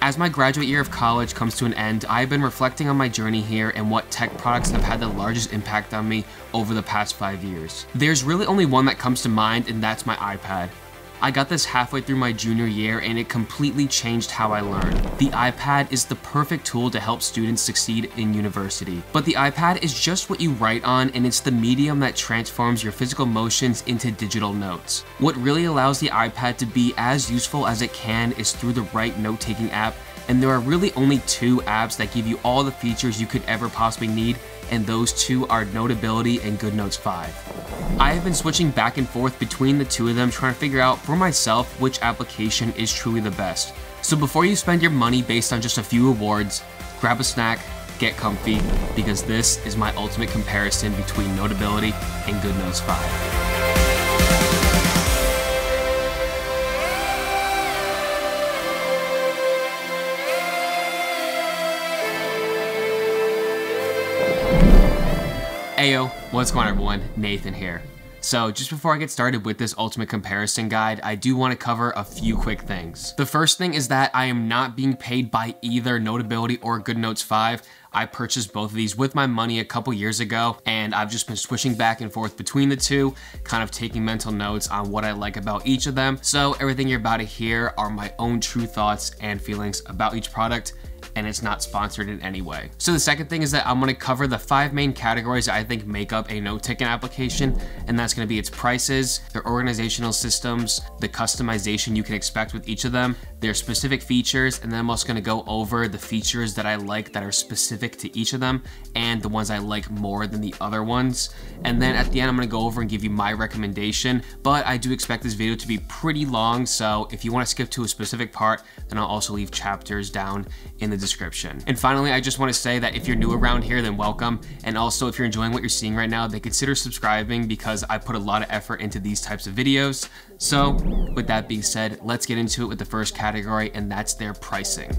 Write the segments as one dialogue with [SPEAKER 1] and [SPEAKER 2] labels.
[SPEAKER 1] As my graduate year of college comes to an end, I've been reflecting on my journey here and what tech products have had the largest impact on me over the past 5 years. There's really only one that comes to mind, and that's my iPad. I got this halfway through my junior year and it completely changed how I learned. The iPad is the perfect tool to help students succeed in university. But the iPad is just what you write on, and it's the medium that transforms your physical motions into digital notes. What really allows the iPad to be as useful as it can is through the right note-taking app, and there are really only 2 apps that give you all the features you could ever possibly need, and those 2 are Notability and GoodNotes 5. I have been switching back and forth between the 2 of them, trying to figure out for myself which application is truly the best. So before you spend your money based on just a few rewards, grab a snack, get comfy, because this is my ultimate comparison between Notability and GoodNotes 5. Ayo, what's going on everyone? Nathan here. So just before I get started with this ultimate comparison guide, I do want to cover a few quick things. The first thing is that I am not being paid by either Notability or GoodNotes 5. I purchased both of these with my money a couple years ago, and I've just been switching back and forth between the 2, kind of taking mental notes on what I like about each of them. So everything you're about to hear are my own true thoughts and feelings about each product, and it's not sponsored in any way. So the second thing is that I'm gonna cover the 5 main categories I think make up a note-taking application, and that's gonna be its prices, their organizational systems, the customization you can expect with each of them, their specific features, and then I'm also gonna go over the features that I like that are specific to each of them, and the ones I like more than the other ones. And then at the end, I'm gonna go over and give you my recommendation, but I do expect this video to be pretty long, so if you wanna skip to a specific part, then I'll also leave chapters down in the description. And finally, I just want to say that if you're new around here, then welcome. And also, if you're enjoying what you're seeing right now, then consider subscribing, because I put a lot of effort into these types of videos. So with that being said, let's get into it with the first category, and that's their pricing.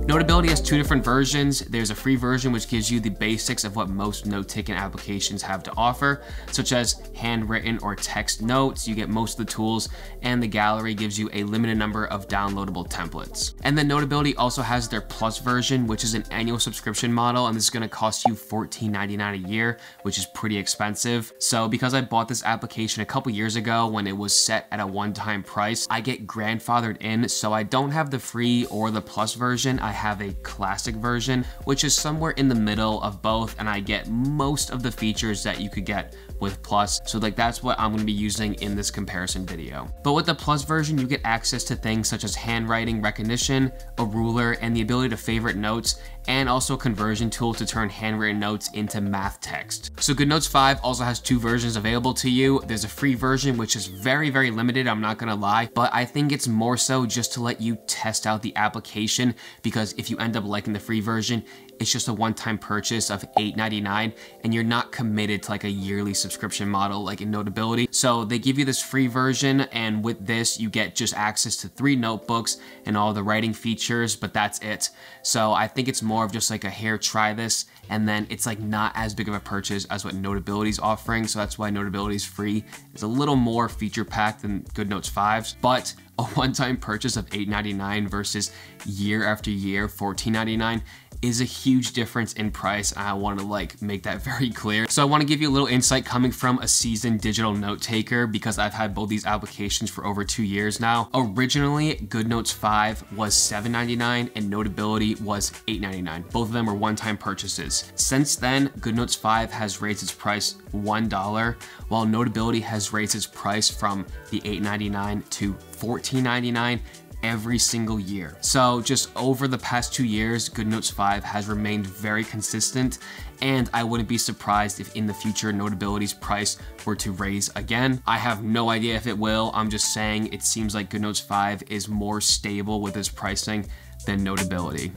[SPEAKER 1] Notability has 2 different versions. There's a free version which gives you the basics of what most note-taking applications have to offer, such as handwritten or text notes. You get most of the tools, and the gallery gives you a limited number of downloadable templates. And then Notability also has their Plus version, which is an annual subscription model, and this is going to cost you $14.99 a year, which is pretty expensive. So because I bought this application a couple years ago when it was set at a one-time price, I get grandfathered in, so I don't have the free or the Plus version. I have a classic version, which is somewhere in the middle of both, and I get most of the features that you could get with Plus. So like that's what I'm going to be using in this comparison video. But with the Plus version, you get access to things such as handwriting recognition, a ruler, and the ability to favorite notes, and also a conversion tool to turn handwritten notes into math text. So GoodNotes 5 also has 2 versions available to you. There's a free version, which is very, very limited, I'm not gonna lie, but I think it's more so just to let you test out the application, because if you end up liking the free version, it's just a one-time purchase of $8.99, and you're not committed to like a yearly subscription model like in Notability. So they give you this free version, and with this you get just access to 3 notebooks and all the writing features, but that's it. So I think it's more of just like a here, try this, and then it's like not as big of a purchase as what Notability's offering. So that's why Notability's free. It's a little more feature packed than GoodNotes 5's, but a one-time purchase of $8.99 versus year after year $14.99 is a huge difference in price. I want to like make that very clear. So I want to give you a little insight coming from a seasoned digital note taker, because I've had both these applications for over 2 years now. Originally, GoodNotes 5 was $7.99 and Notability was $8.99. Both of them were one-time purchases. Since then, GoodNotes 5 has raised its price $1, while Notability has raised its price from the $8.99 to $14.99 every single year. So just over the past 2 years, GoodNotes 5 has remained very consistent, and I wouldn't be surprised if in the future Notability's price were to raise again. I have no idea if it will. I'm just saying it seems like GoodNotes 5 is more stable with its pricing than Notability.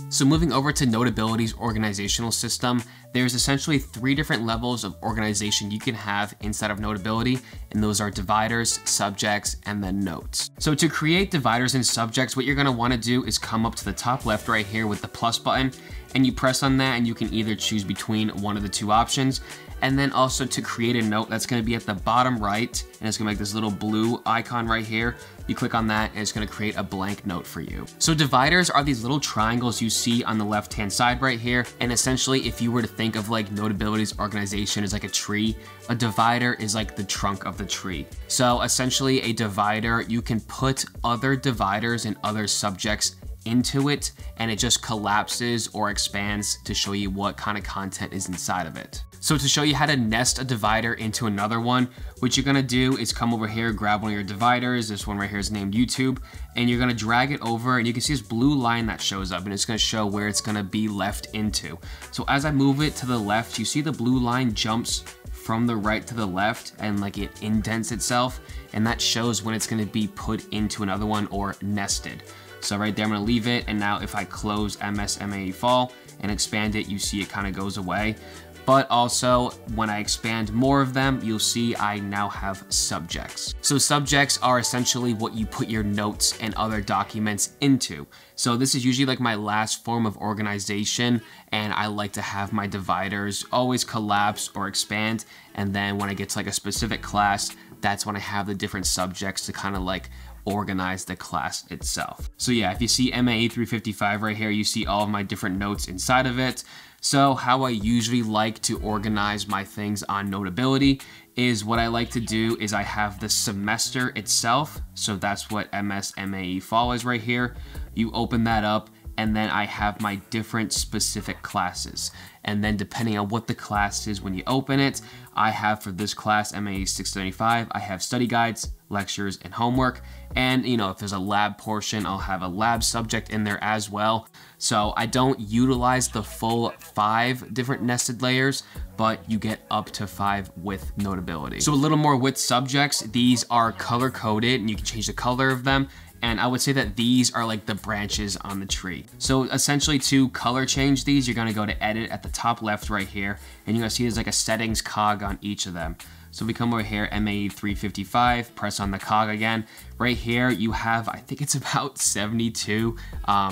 [SPEAKER 1] So moving over to Notability's organizational system, there's essentially 3 different levels of organization you can have inside of Notability, and those are dividers, subjects, and then notes. So to create dividers and subjects, what you're gonna wanna do is come up to the top left right here with the plus button, and you press on that, and you can either choose between one of the 2 options. And then also to create a note, that's gonna be at the bottom right, and it's gonna make this little blue icon right here. You click on that and it's gonna create a blank note for you. So dividers are these little triangles you see on the left-hand side right here. And essentially, if you were to think of like Notability's organization as like a tree, a divider is like the trunk of the tree. So essentially a divider, you can put other dividers and other subjects into it, and it just collapses or expands to show you what kind of content is inside of it. So to show you how to nest a divider into another one, what you're gonna do is come over here, grab one of your dividers. This one right here is named YouTube, and you're gonna drag it over, and you can see this blue line that shows up, and it's gonna show where it's gonna be left into. So as I move it to the left, you see the blue line jumps from the right to the left, and like it indents itself, and that shows when it's gonna be put into another one or nested. So right there, I'm gonna leave it, and now if I close MS/MAE fall and expand it, you see it kind of goes away. But also, when I expand more of them, you'll see I now have subjects. So subjects are essentially what you put your notes and other documents into. So this is usually like my last form of organization, and I like to have my dividers always collapse or expand, and then when I get to like a specific class, that's when I have the different subjects to kind of like organize the class itself. So yeah, if you see MAE 355 right here, you see all of my different notes inside of it. So how I usually like to organize my things on Notability is what I like to do is I have the semester itself. So that's what MS/MAE fall is right here. You open that up, and then I have my different specific classes. And then depending on what the class is when you open it, I have for this class, MAE 675, I have study guides, lectures, and homework. And you know, if there's a lab portion, I'll have a lab subject in there as well. So I don't utilize the full 5 different nested layers, but you get up to 5 with Notability. So a little more with subjects, these are color coded and you can change the color of them. And I would say that these are like the branches on the tree. So essentially to color change these, you're gonna go to edit at the top left right here, and you're gonna see there's like a settings cog on each of them. So we come over here, MAE 355, press on the cog again. Right here, you have, I think it's about 72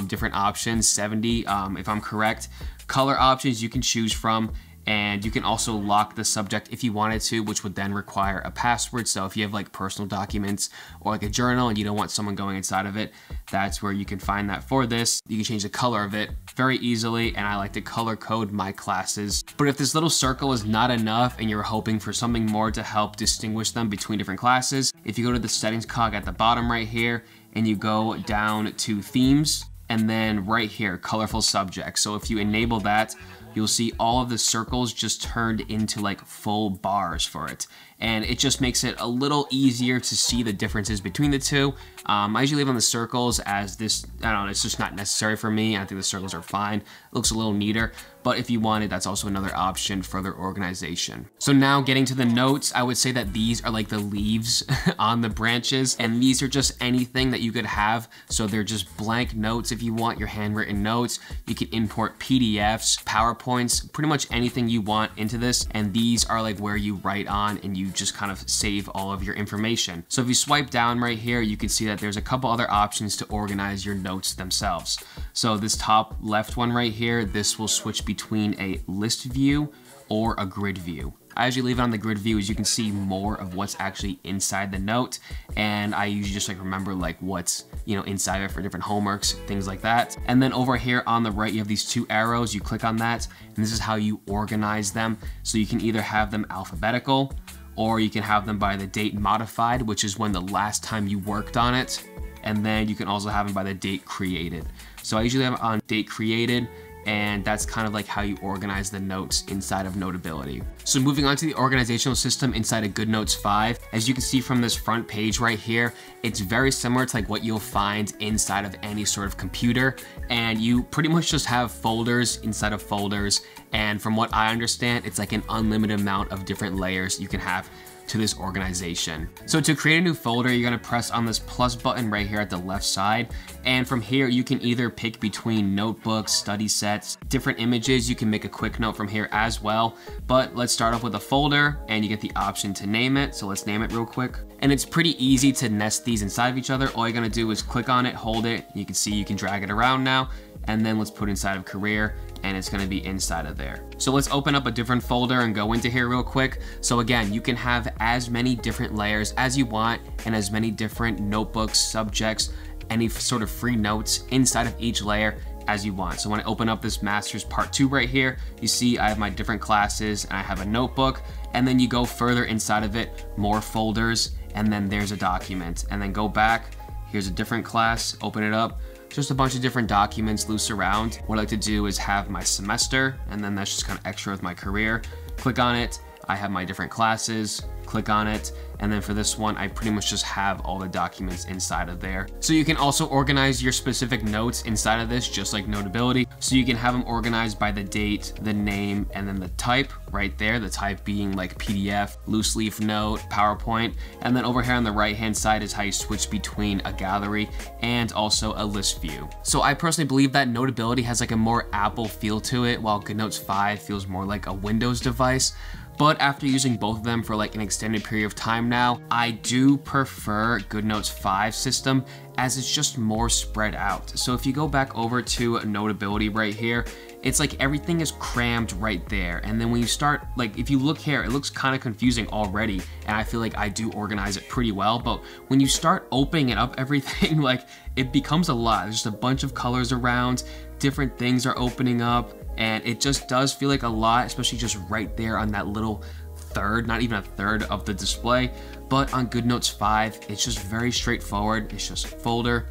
[SPEAKER 1] different options, 70 if I'm correct. Color options you can choose from. And you can also lock the subject if you wanted to, which would then require a password. So if you have like personal documents or like a journal and you don't want someone going inside of it, that's where you can find that for this. You can change the color of it very easily, and I like to color code my classes. But if this little circle is not enough and you're hoping for something more to help distinguish them between different classes, if you go to the settings cog at the bottom right here and you go down to themes, and then right here, colorful subjects. So if you enable that, you'll see all of the circles just turned into like full bars for it. And it just makes it a little easier to see the differences between the two. I usually leave on the circles as this, I don't know, it's just not necessary for me. I think the circles are fine. It looks a little neater, but if you wanted, that's also another option for their organization. So now getting to the notes, I would say that these are like the leaves on the branches, and these are just anything that you could have. So they're just blank notes if you want your handwritten notes. You can import PDFs, PowerPoints, pretty much anything you want into this. And these are like where you write on and you just kind of save all of your information. So if you swipe down right here, you can see that there's a couple other options to organize your notes themselves. So this top left one right here, this will switch between a list view or a grid view. I usually leave it on the grid view as you can see more of what's actually inside the note. And I usually just like remember like what's, you know, inside of it for different homeworks, things like that. And then over here on the right, you have these 2 arrows, you click on that, and this is how you organize them. So you can either have them alphabetical, or you can have them by the date modified, which is when the last time you worked on it. And then you can also have them by the date created. So I usually have it on date created, and that's kind of like how you organize the notes inside of Notability. So moving on to the organizational system inside of GoodNotes 5, as you can see from this front page right here, it's very similar to like what you'll find inside of any sort of computer, and you pretty much just have folders inside of folders, and from what I understand, it's like an unlimited amount of different layers you can have to this organization. So to create a new folder, you're gonna press on this plus button right here at the left side. And from here, you can either pick between notebooks, study sets, different images. You can make a quick note from here as well. But let's start off with a folder, and you get the option to name it. So let's name it real quick. And it's pretty easy to nest these inside of each other. All you're gonna do is click on it, hold it. You can see you can drag it around now. And then let's put inside of career, and it's gonna be inside of there. So let's open up a different folder and go into here real quick. So again, you can have as many different layers as you want and as many different notebooks, subjects, any sort of free notes inside of each layer as you want. So when I open up this master's part 2 right here, you see I have my different classes and I have a notebook, and then you go further inside of it, more folders, and then there's a document, and then go back, here's a different class, open it up, just a bunch of different documents loose around. What I like to do is have my semester, and then that's just kind of extra with my career. Click on it, I have my different classes, click on it, and then for this one, I pretty much just have all the documents inside of there. So you can also organize your specific notes inside of this, just like Notability. So you can have them organized by the date, the name, and then the type right there, the type being like PDF, loose leaf note, PowerPoint. And then over here on the right-hand side is how you switch between a gallery and also a list view. So I personally believe that Notability has like a more Apple feel to it, while GoodNotes 5 feels more like a Windows device. But after using both of them for like an extended period of time now, I do prefer GoodNotes 5 system, as it's just more spread out. So if you go back over to Notability right here, it's like everything is crammed right there. And then when you start, like if you look here, it looks kind of confusing already. And I feel like I do organize it pretty well. But when you start opening it up, everything, like it becomes a lot. There's just a bunch of colors around, different things are opening up. And it just does feel like a lot, especially just right there on that little third, not even a third of the display. But on GoodNotes 5, it's just very straightforward. It's just folder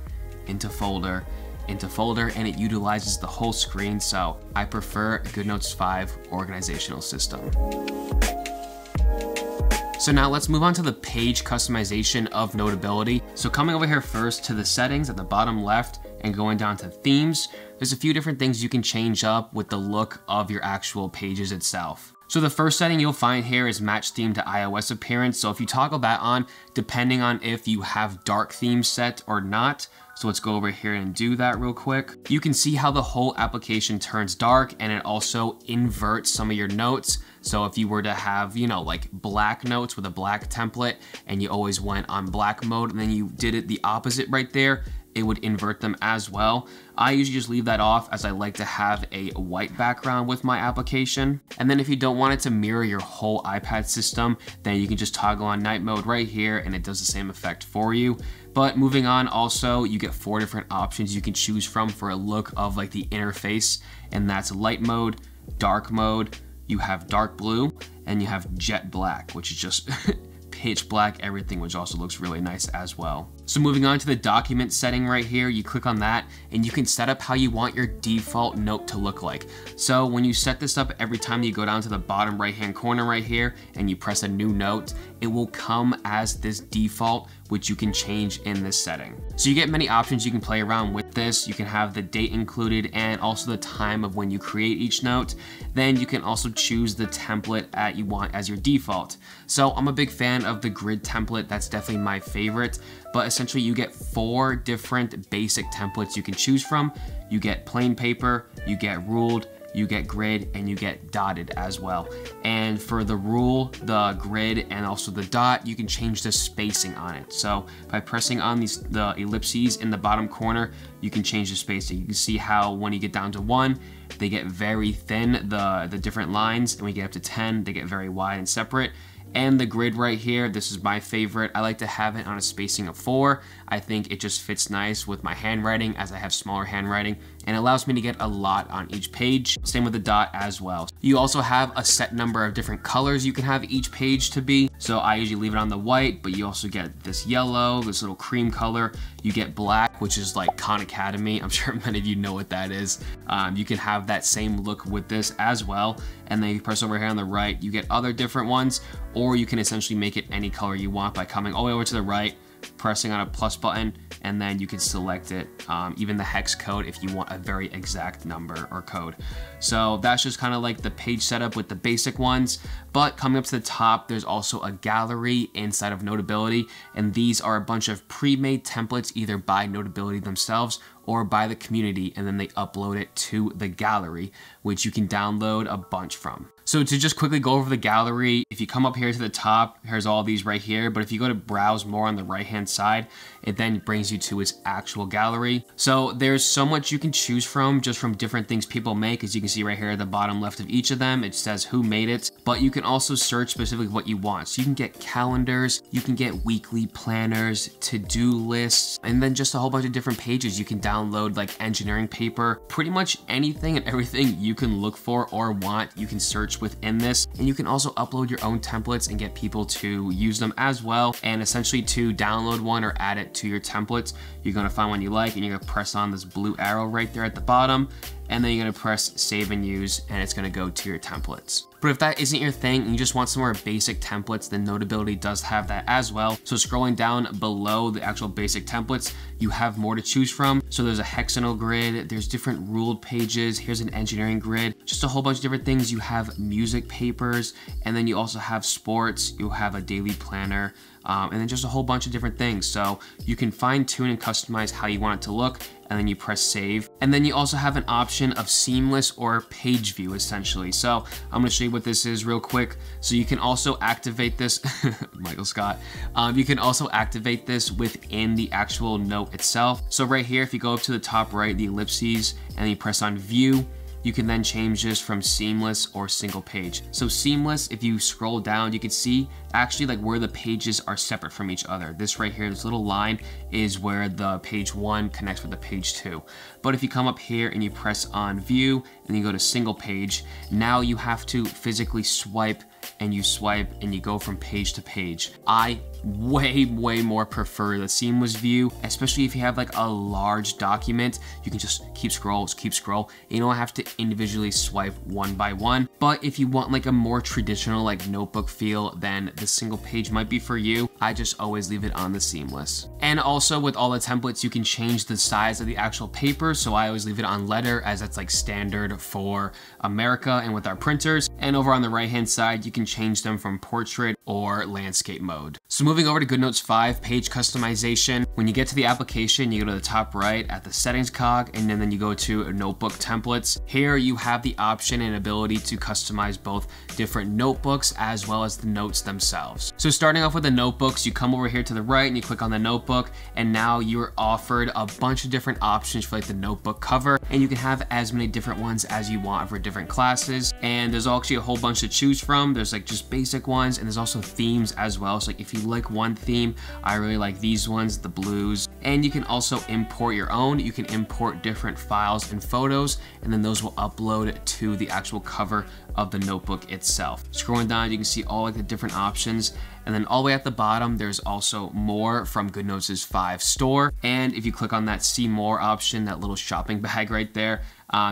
[SPEAKER 1] into folder into folder, and it utilizes the whole screen. So I prefer GoodNotes 5 organizational system. So now let's move on to the page customization of Notability. So coming over here first to the settings at the bottom left and going down to themes, there's a few different things you can change up with the look of your actual pages itself. So the first setting you'll find here is match theme to iOS appearance. So if you toggle that on, depending on if you have dark themes set or not, so let's go over here and do that real quick. You can see how the whole application turns dark, and it also inverts some of your notes. So if you were to have, you know, like black notes with a black template and you always went on black mode and then you did it the opposite right there, it would invert them as well. I usually just leave that off, as I like to have a white background with my application. And then if you don't want it to mirror your whole iPad system, then you can just toggle on night mode right here and it does the same effect for you. But moving on, also, you get 4 different options you can choose from for a look of like the interface, and that's light mode, dark mode, you have dark blue, and you have jet black, which is just pitch black everything, which also looks really nice as well. So moving on to the document setting right here, you click on that and you can set up how you want your default note to look like. So when you set this up, every time you go down to the bottom right hand corner right here and you press a new note, it will come as this default, which you can change in this setting. So you get many options you can play around with this. You can have the date included and also the time of when you create each note. Then you can also choose the template that you want as your default. So I'm a big fan of the grid template. That's definitely my favorite. But essentially you get 4 different basic templates you can choose from. You get plain paper, you get ruled, you get grid, and you get dotted as well. And for the rule, the grid, and also the dot, you can change the spacing on it. So by pressing on the ellipses in the bottom corner, you can change the spacing. You can see how when you get down to 1, they get very thin, the different lines, and when you get up to 10, they get very wide and separate. And the grid right here, this is my favorite. I like to have it on a spacing of 4. I think it just fits nice with my handwriting, as I have smaller handwriting, and allows me to get a lot on each page. Same with the dot as well. You also have a set number of different colors you can have each page to be. So I usually leave it on the white, but you also get this yellow, this little cream color. You get black, which is like Khan Academy. I'm sure many of you know what that is. You can have that same look with this as well. And then you press over here on the right, you get other different ones, or you can essentially make it any color you want by coming all the way over to the right, pressing on a plus button, and then you can select it, even the hex code if you want a very exact number or code. So that's just kind of like the page setup with the basic ones. But coming up to the top, there's also a gallery inside of Notability, and these are a bunch of pre-made templates either by Notability themselves or by the community, and then they upload it to the gallery, which you can download a bunch from. So to just quickly go over the gallery, if you come up here to the top, here's all these right here, but if you go to browse more on the right hand side, it then brings you to its actual gallery. So there's so much you can choose from, just from different things people make. As you can see right here at the bottom left of each of them, it says who made it, but you can also search specifically what you want. So you can get calendars, you can get weekly planners, to-do lists, and then just a whole bunch of different pages. You can download like engineering paper, pretty much anything and everything you can look for or want, you can search within this. And you can also upload your own templates and get people to use them as well. And essentially to download one or add it to your templates, you're gonna find one you like and you're gonna press on this blue arrow right there at the bottom, and then you're gonna press save and use, and it's gonna go to your templates. But if that isn't your thing and you just want some more basic templates, then Notability does have that as well. So scrolling down below the actual basic templates, you have more to choose from. So there's a hexagonal grid, there's different ruled pages, here's an engineering grid, just a whole bunch of different things. You have music papers, and then you also have sports, you have a daily planner, and then just a whole bunch of different things. So you can fine tune and customize how you want it to look, and then you press save. And then you also have an option of seamless or page view essentially. So I'm gonna show you what this is real quick. So you can also activate this, Michael Scott. You can also activate this within the actual note itself. So right here, if you go up to the top right, the ellipses, and then you press on view, you can then change this from seamless or single page. So seamless, if you scroll down, you can see actually like where the pages are separate from each other. This right here, this little line is where the page 1 connects with the page 2. But if you come up here and you press on view and you go to single page, now you have to physically swipe and you go from page to page. I way more prefer the seamless view, especially if you have like a large document. You can just keep scroll. You don't have to individually swipe one by one. But if you want like a more traditional like notebook feel, then the single page might be for you. I just always leave it on the seamless. And also with all the templates, you can change the size of the actual paper. So I always leave it on letter, as that's like standard for America and with our printers. And over on the right hand side, you can change them from portrait or landscape mode. So moving over to GoodNotes 5, page customization. When you get to the application, you go to the top right at the settings cog, and then you go to notebook templates. Here you have the option and ability to customize both different notebooks as well as the notes themselves. So starting off with the notebooks, you come over here to the right and you click on the notebook, and now you're offered a bunch of different options for like the notebook cover, and you can have as many different ones as you want for different classes. And there's actually a whole bunch to choose from. There's like just basic ones, and there's also themes as well. So like if you like one theme, I really like these ones, the blues. And you can also import your own. You can import different files and photos, and then those will upload to the actual cover of the notebook itself. Scrolling down, you can see all like the different options. And then all the way at the bottom, there's also more from GoodNotes' 5 store. And if you click on that see more option, that little shopping bag right there,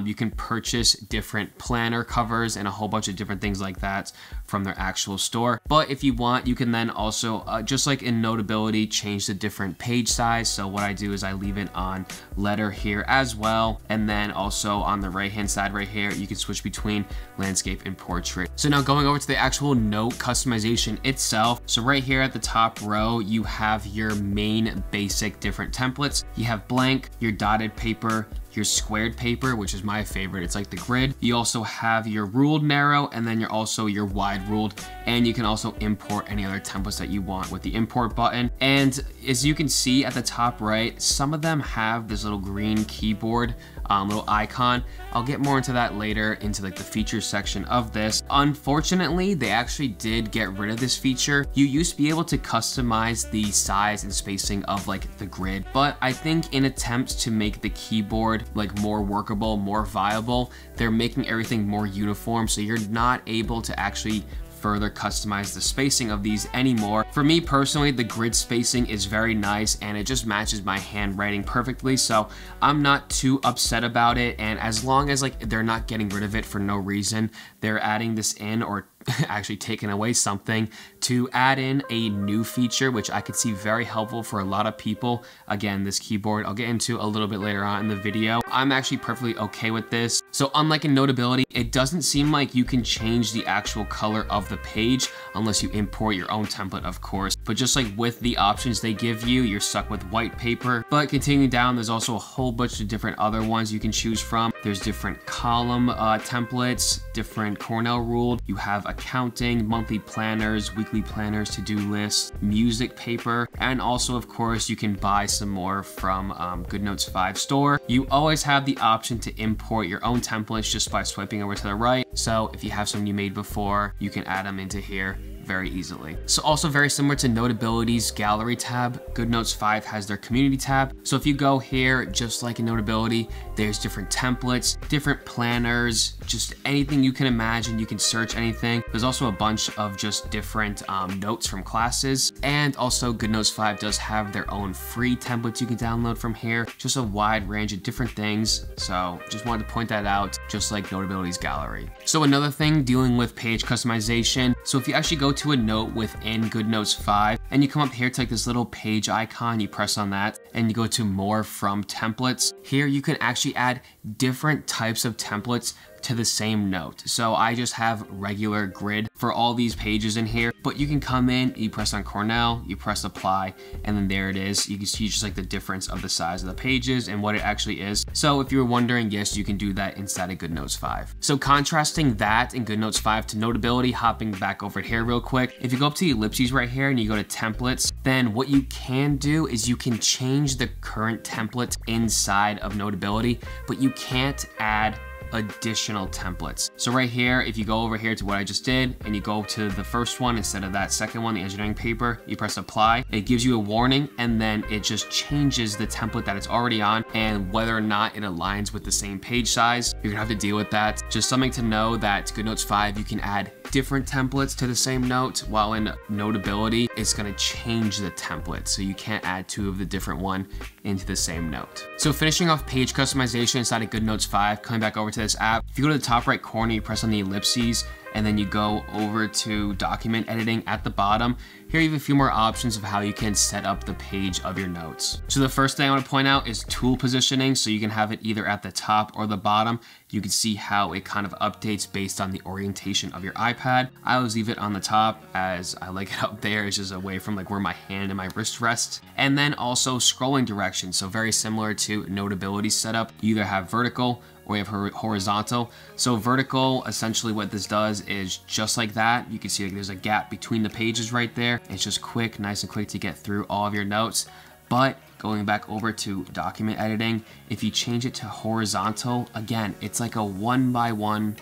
[SPEAKER 1] you can purchase different planner covers and a whole bunch of different things like that from their actual store. But if you want, you can then also, just like in Notability, change the different page size. So what I do is I leave it on letter here as well. And then also on the right-hand side right here, you can switch between landscape and portrait. So now going over to the actual note customization itself. So right here at the top row, you have your main basic different templates. You have blank, your dotted paper, your squared paper, which is my favorite. It's like the grid. You also have your ruled narrow, and then you're also your wide ruled, and you can also import any other templates that you want with the import button. And as you can see at the top right, some of them have this little green keyboard little icon. I'll get more into that later into like the features section of this. Unfortunately, they actually did get rid of this feature. You used to be able to customize the size and spacing of like the grid, but I think in attempts to make the keyboard like more workable, more viable, they're making everything more uniform, so you're not able to actually further customize the spacing of these anymore. For me personally, the grid spacing is very nice and it just matches my handwriting perfectly, so I'm not too upset about it. And as long as like they're not getting rid of it for no reason, they're adding this in or actually taken away something to add in a new feature, which I could see very helpful for a lot of people. Again, this keyboard I'll get into a little bit later on in the video. I'm actually perfectly okay with this. So unlike in Notability, it doesn't seem like you can change the actual color of the page unless you import your own template, of course. But just like with the options they give you, you're stuck with white paper. But continuing down, there's also a whole bunch of different other ones you can choose from. There's different column templates, different Cornell ruled. You have accounting, monthly planners, weekly planners, to-do lists, music paper, and also of course you can buy some more from GoodNotes 5 store. You always have the option to import your own templates just by swiping over to the right. So if you have some you made before, you can add them into here very easily. So also very similar to Notability's gallery tab, GoodNotes 5 has their community tab. So if you go here, just like in Notability, there's different templates, different planners, just anything you can imagine. You can search anything. There's also a bunch of just different notes from classes. And also GoodNotes 5 does have their own free templates you can download from here. Just a wide range of different things. So just wanted to point that out, just like Notability's gallery. So another thing dealing with page customization. So if you actually go to a note within GoodNotes 5 and you come up here to like this little page icon, you press on that and you go to more from templates. Here you can actually add different types of templates to the same note. So I just have regular grid for all these pages in here, but you can come in, you press on Cornell, you press apply, and then there it is. You can see just like the difference of the size of the pages and what it actually is. So if you were wondering, yes, you can do that inside of GoodNotes 5. So contrasting that in GoodNotes 5 to Notability, hopping back over here real quick, if you go up to the ellipses right here and you go to templates, then what you can do is you can change the current template inside of Notability, but you can't add additional templates. So right here, if you go over here to what I just did and you go to the first one instead of that second one, the engineering paper, you press apply, it gives you a warning and then it just changes the template that it's already on, and whether or not it aligns with the same page size, you're gonna have to deal with that. Just something to know that GoodNotes 5, you can add different templates to the same note, while in Notability, it's gonna change the template. So you can't add two of the different one into the same note. So finishing off page customization inside of GoodNotes 5, coming back over to this app, if you go to the top right corner, you press on the ellipses, and then you go over to document editing at the bottom. Here you have a few more options of how you can set up the page of your notes. So the first thing I want to point out is tool positioning. So you can have it either at the top or the bottom. You can see how it kind of updates based on the orientation of your iPad. I always leave it on the top as I like it up there. It's just away from like where my hand and my wrist rest. And then also scrolling direction. So very similar to Notability setup. You either have vertical or you have horizontal. So vertical, essentially what this does is just like that. You can see like there's a gap between the pages right there. It's just quick, nice and quick to get through all of your notes. But going back over to document editing, if you change it to horizontal, again, it's like a 1-by-1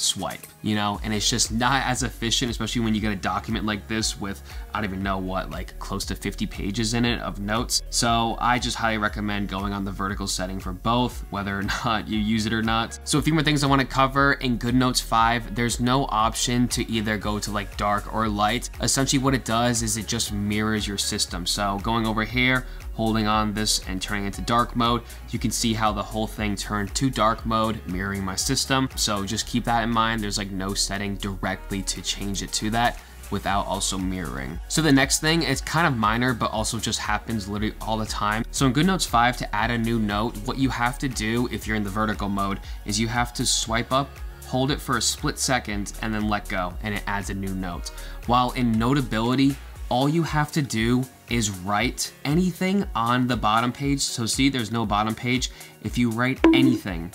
[SPEAKER 1] swipe, you know, and it's just not as efficient, especially when you get a document like this with, I don't even know what, like close to 50 pages in it of notes. So I just highly recommend going on the vertical setting for both, whether or not you use it or not. So a few more things I want to cover in GoodNotes 5. There's no option to either go to like dark or light. Essentially what it does is it just mirrors your system. So going over here, holding on this and turning it to dark mode, you can see how the whole thing turned to dark mode, mirroring my system. So just keep that in mind. There's like no setting directly to change it to that without also mirroring. So the next thing is kind of minor, but also just happens literally all the time. So in GoodNotes 5, to add a new note, what you have to do if you're in the vertical mode is you have to swipe up, hold it for a split second, and then let go, and it adds a new note. While in Notability, all you have to do is write anything on the bottom page. So see, there's no bottom page. If you write anything,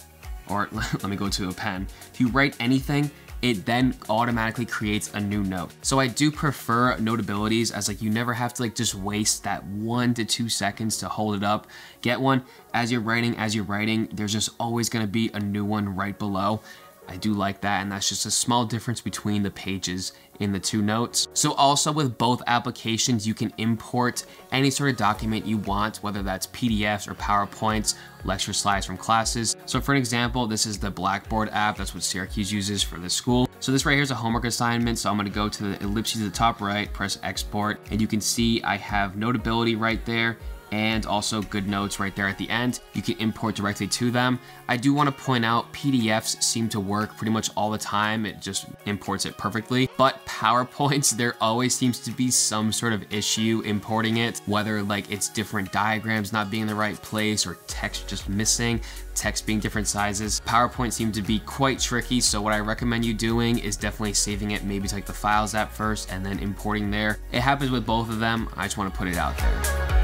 [SPEAKER 1] or let me go to a pen. If you write anything, it then automatically creates a new note. So I do prefer Notabilities as like you never have to like just waste that 1 to 2 seconds to hold it up. Get one as you're writing, there's just always gonna be a new one right below. I do like that, and that's just a small difference between the pages in the two notes. So also with both applications, you can import any sort of document you want, whether that's PDFs or PowerPoints, lecture slides from classes. So for an example, this is the Blackboard app. That's what Syracuse uses for this school. So this right here is a homework assignment. So I'm gonna go to the ellipses at the top right, press export, and you can see I have Notability right there, and also GoodNotes right there at the end. You can import directly to them. I do want to point out PDFs seem to work pretty much all the time. It just imports it perfectly. But PowerPoints, there always seems to be some sort of issue importing it, whether like it's different diagrams not being in the right place or text just missing, text being different sizes. PowerPoint seems to be quite tricky, so what I recommend you doing is definitely saving it maybe to like the Files app first and then importing there. It happens with both of them. I just want to put it out there.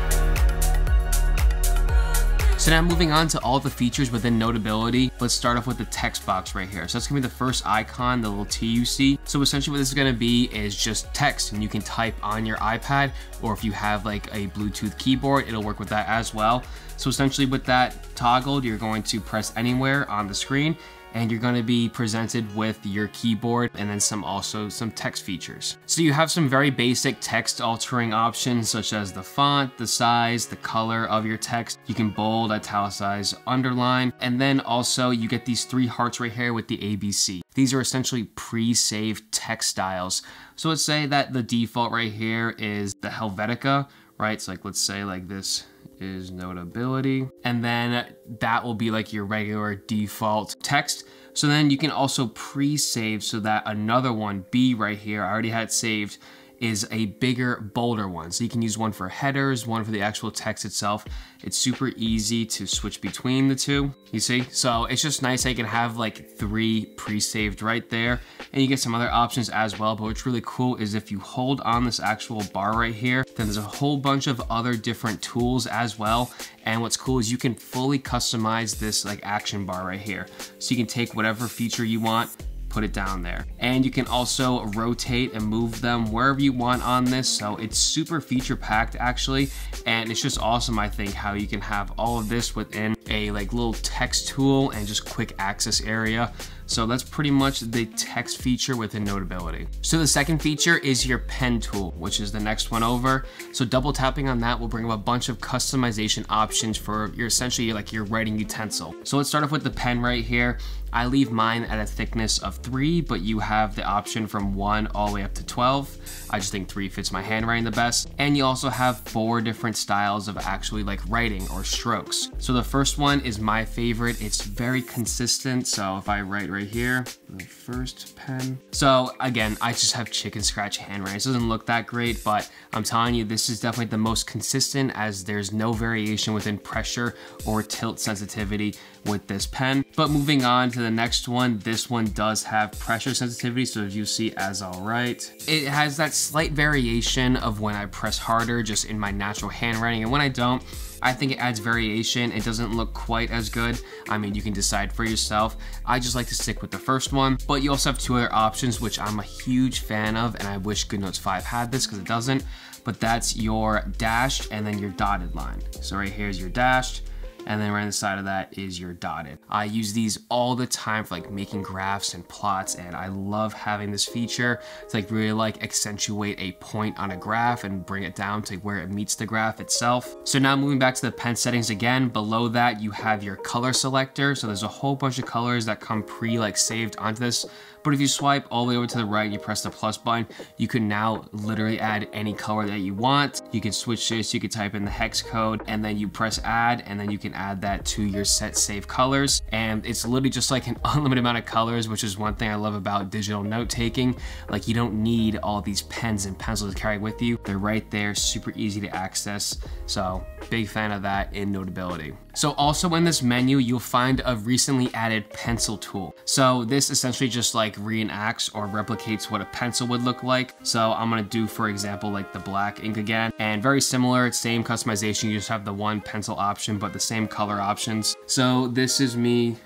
[SPEAKER 1] So now moving on to all the features within Notability, let's start off with the text box right here. So that's gonna be the first icon, the little T you see. So essentially what this is gonna be is just text, and you can type on your iPad, or if you have like a Bluetooth keyboard, it'll work with that as well. So essentially with that toggled, you're going to press anywhere on the screen, and you're going to be presented with your keyboard and then also some text features. So you have some very basic text altering options such as the font, the size, the color of your text. You can bold, italicize, underline, and then also you get these 3 hearts right here with the ABC. These are essentially pre-saved text styles. So let's say that the default right here is the Helvetica, right? So like let's say like this is Notability, and then that will be like your regular default text. So then you can also pre-save so that another one, B right here, I already had it saved, is a bigger, bolder one. So you can use one for headers, one for the actual text itself. It's super easy to switch between the two, you see? So it's just nice that you can have like 3 pre-saved right there, and you get some other options as well. But what's really cool is if you hold on this actual bar right here, then there's a whole bunch of other different tools as well. And what's cool is you can fully customize this like action bar right here. So you can take whatever feature you want, put it down there. And you can also rotate and move them wherever you want on this. So it's super feature packed actually. And it's just awesome, I think, how you can have all of this within a like little text tool and just quick access area. So that's pretty much the text feature within Notability. So the second feature is your pen tool, which is the next one over. So double tapping on that will bring up a bunch of customization options for your essentially like your writing utensil. So let's start off with the pen right here. I leave mine at a thickness of 3, but you have the option from 1 all the way up to 12. I just think 3 fits my handwriting the best. And you also have 4 different styles of actually like writing or strokes. So the first one is my favorite. It's very consistent. So if I write right here, the first pen. So again, I just have chicken scratch handwriting. It doesn't look that great, but I'm telling you, this is definitely the most consistent as there's no variation within pressure or tilt sensitivity with this pen. But moving on to the next one, this one does have pressure sensitivity. So as you see, as I'll write, it has that slight variation of when I press harder just in my natural handwriting, and when I don't, I think it adds variation. It doesn't look quite as good. I mean, you can decide for yourself. I just like to stick with the first one, but you also have 2 other options, which I'm a huge fan of, and I wish GoodNotes 5 had this because it doesn't, but that's your dashed and then your dotted line. So right here is your dashed, and then right on the side of that is your dotted. I use these all the time for like making graphs and plots, and I love having this feature to like really like accentuate a point on a graph and bring it down to where it meets the graph itself. So now moving back to the pen settings again, below that you have your color selector. So there's a whole bunch of colors that come like saved onto this. But if you swipe all the way over to the right and you press the plus button, you can now literally add any color that you want. You can switch this, you can type in the hex code, and then you press add, and then you can add that to your set save colors. And it's literally just like an unlimited amount of colors, which is one thing I love about digital note taking. Like, you don't need all these pens and pencils to carry with you. They're right there, super easy to access. So big fan of that in Notability. So also in this menu, you'll find a recently added pencil tool. So this essentially just like reenacts or replicates what a pencil would look like. So I'm gonna do, for example, like the black ink again, and very similar, same customization. You just have the one pencil option, but the same color options. So this is me,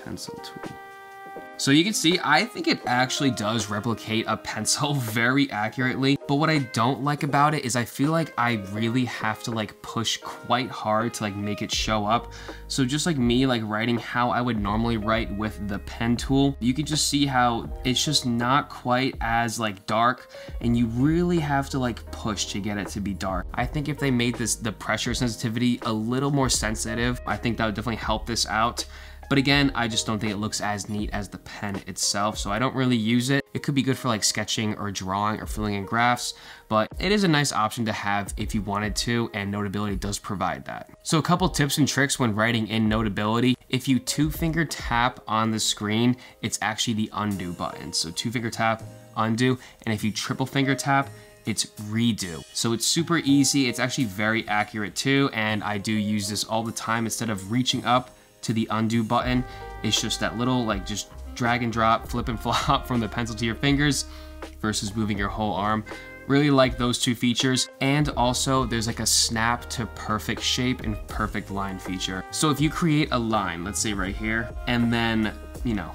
[SPEAKER 1] pencil tool. So you can see, I think it actually does replicate a pencil very accurately. But what I don't like about it is I feel like I really have to like push quite hard to like make it show up. So just like me like writing how I would normally write with the pen tool, you can just see how it's just not quite as like dark, and you really have to like push to get it to be dark. I think if they made the pressure sensitivity a little more sensitive, I think that would definitely help this out. But again, I just don't think it looks as neat as the pen itself, so I don't really use it. It could be good for like sketching or drawing or filling in graphs, but it is a nice option to have if you wanted to, and Notability does provide that. So a couple tips and tricks when writing in Notability. If you 2-finger tap on the screen, it's actually the undo button. So 2-finger tap, undo, and if you triple finger tap, it's redo. So it's super easy. It's actually very accurate too, and I do use this all the time. Instead of reaching up to the undo button, it's just that little like just drag and drop, flip and flop from the pencil to your fingers versus moving your whole arm. Really like those two features. And also there's like a snap to perfect shape and perfect line feature. So if you create a line, let's say right here, and then, you know,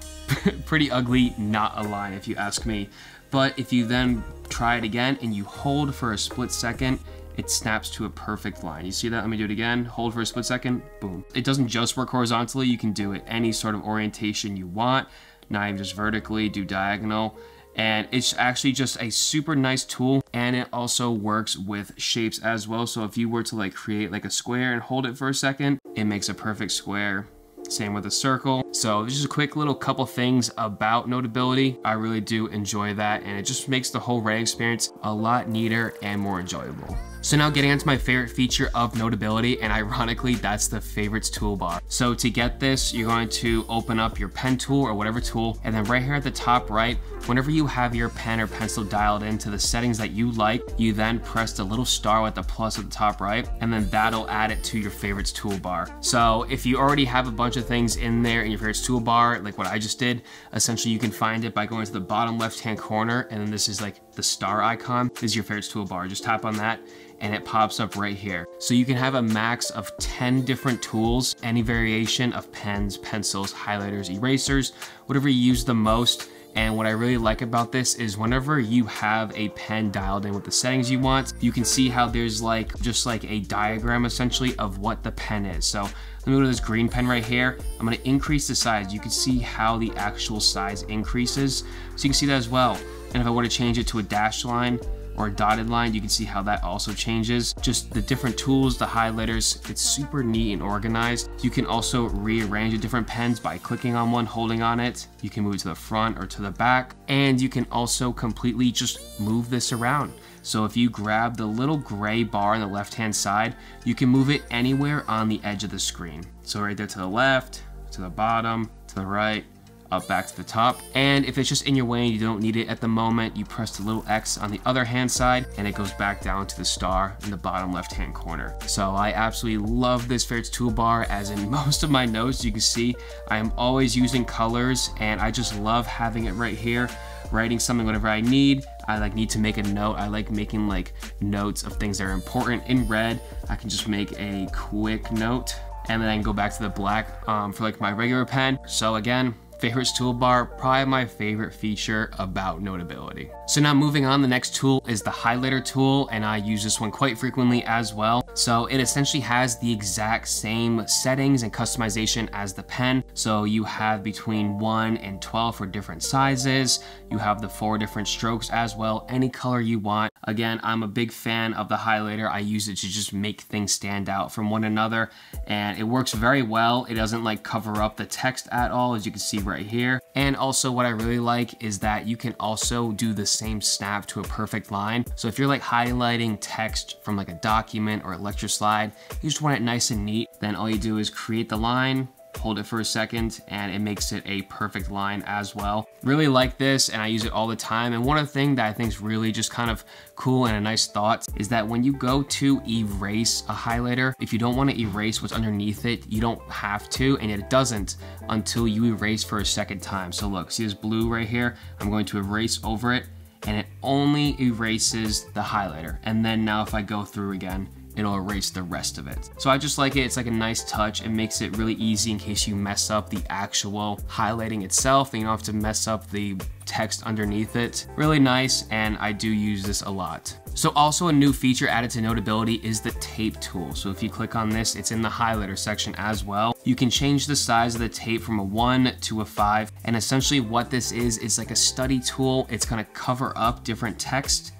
[SPEAKER 1] pretty ugly, not a line if you ask me. But if you then try it again and you hold for a split second, it snaps to a perfect line. You see that? Let me do it again. Hold for a split second, boom. It doesn't just work horizontally. You can do it any sort of orientation you want, not even just vertically, do diagonal. And it's actually just a super nice tool, and it also works with shapes as well. So if you were to like create like a square and hold it for a second, it makes a perfect square. Same with a circle. So just a quick little couple things about Notability. I really do enjoy that, and it just makes the whole writing experience a lot neater and more enjoyable. So now getting into my favorite feature of Notability, and ironically, that's the favorites toolbar. So to get this, you're going to open up your pen tool or whatever tool, and then right here at the top right, whenever you have your pen or pencil dialed into the settings that you like, you then press the little star with the plus at the top right, and then that'll add it to your favorites toolbar. So if you already have a bunch of things in there in your favorites toolbar, like what I just did, essentially you can find it by going to the bottom left-hand corner, and then this is like the star icon. This is your favorites toolbar. Just tap on that, and it pops up right here. So you can have a max of 10 different tools, any variation of pens, pencils, highlighters, erasers, whatever you use the most. And what I really like about this is whenever you have a pen dialed in with the settings you want, you can see how there's like just like a diagram essentially of what the pen is. So let me go to this green pen right here. I'm gonna increase the size. You can see how the actual size increases. So you can see that as well. And if I were to change it to a dashed line or a dotted line, you can see how that also changes. Just the different tools, the highlighters, it's super neat and organized. You can also rearrange the different pens by clicking on one, holding on it. You can move it to the front or to the back, and you can also completely just move this around. So if you grab the little gray bar on the left-hand side, you can move it anywhere on the edge of the screen. So right there to the left, to the bottom, to the right, up back to the top. And if it's just in your way and you don't need it at the moment, you press the little X on the other hand side and it goes back down to the star in the bottom left hand corner. So I absolutely love this favorites toolbar, as in most of my notes, you can see I am always using colors, and I just love having it right here, writing something whatever I need. I like need to make a note. I like making like notes of things that are important in red. I can just make a quick note, and then I can go back to the black for like my regular pen. So again, favorites toolbar, probably my favorite feature about Notability. So now moving on, the next tool is the highlighter tool, and I use this one quite frequently as well. So it essentially has the exact same settings and customization as the pen. So you have between 1 and 12 for different sizes. You have the 4 different strokes as well, any color you want. Again, I'm a big fan of the highlighter. I use it to just make things stand out from one another, and it works very well. It doesn't like cover up the text at all, as you can see right here. And also what I really like is that you can also do the same snap to a perfect line. So if you're like highlighting text from like a document or a lecture slide, you just want it nice and neat, then all you do is create the line, hold it for a second, and it makes it a perfect line as well. Really like this, and I use it all the time. And one of the things that I think is really just kind of cool and a nice thought is that when you go to erase a highlighter, if you don't want to erase what's underneath it, you don't have to, and it doesn't until you erase for a second time. So look, see this blue right here? I'm going to erase over it, and it only erases the highlighter. And then now if I go through again, it'll erase the rest of it. So I just like it. It's like a nice touch. It makes it really easy in case you mess up the actual highlighting itself, and you don't have to mess up the text underneath it. Really nice, and I do use this a lot. So also a new feature added to Notability is the tape tool. So if you click on this, it's in the highlighter section as well. You can change the size of the tape from a 1 to a 5. And essentially what this is like a study tool. It's gonna cover up different text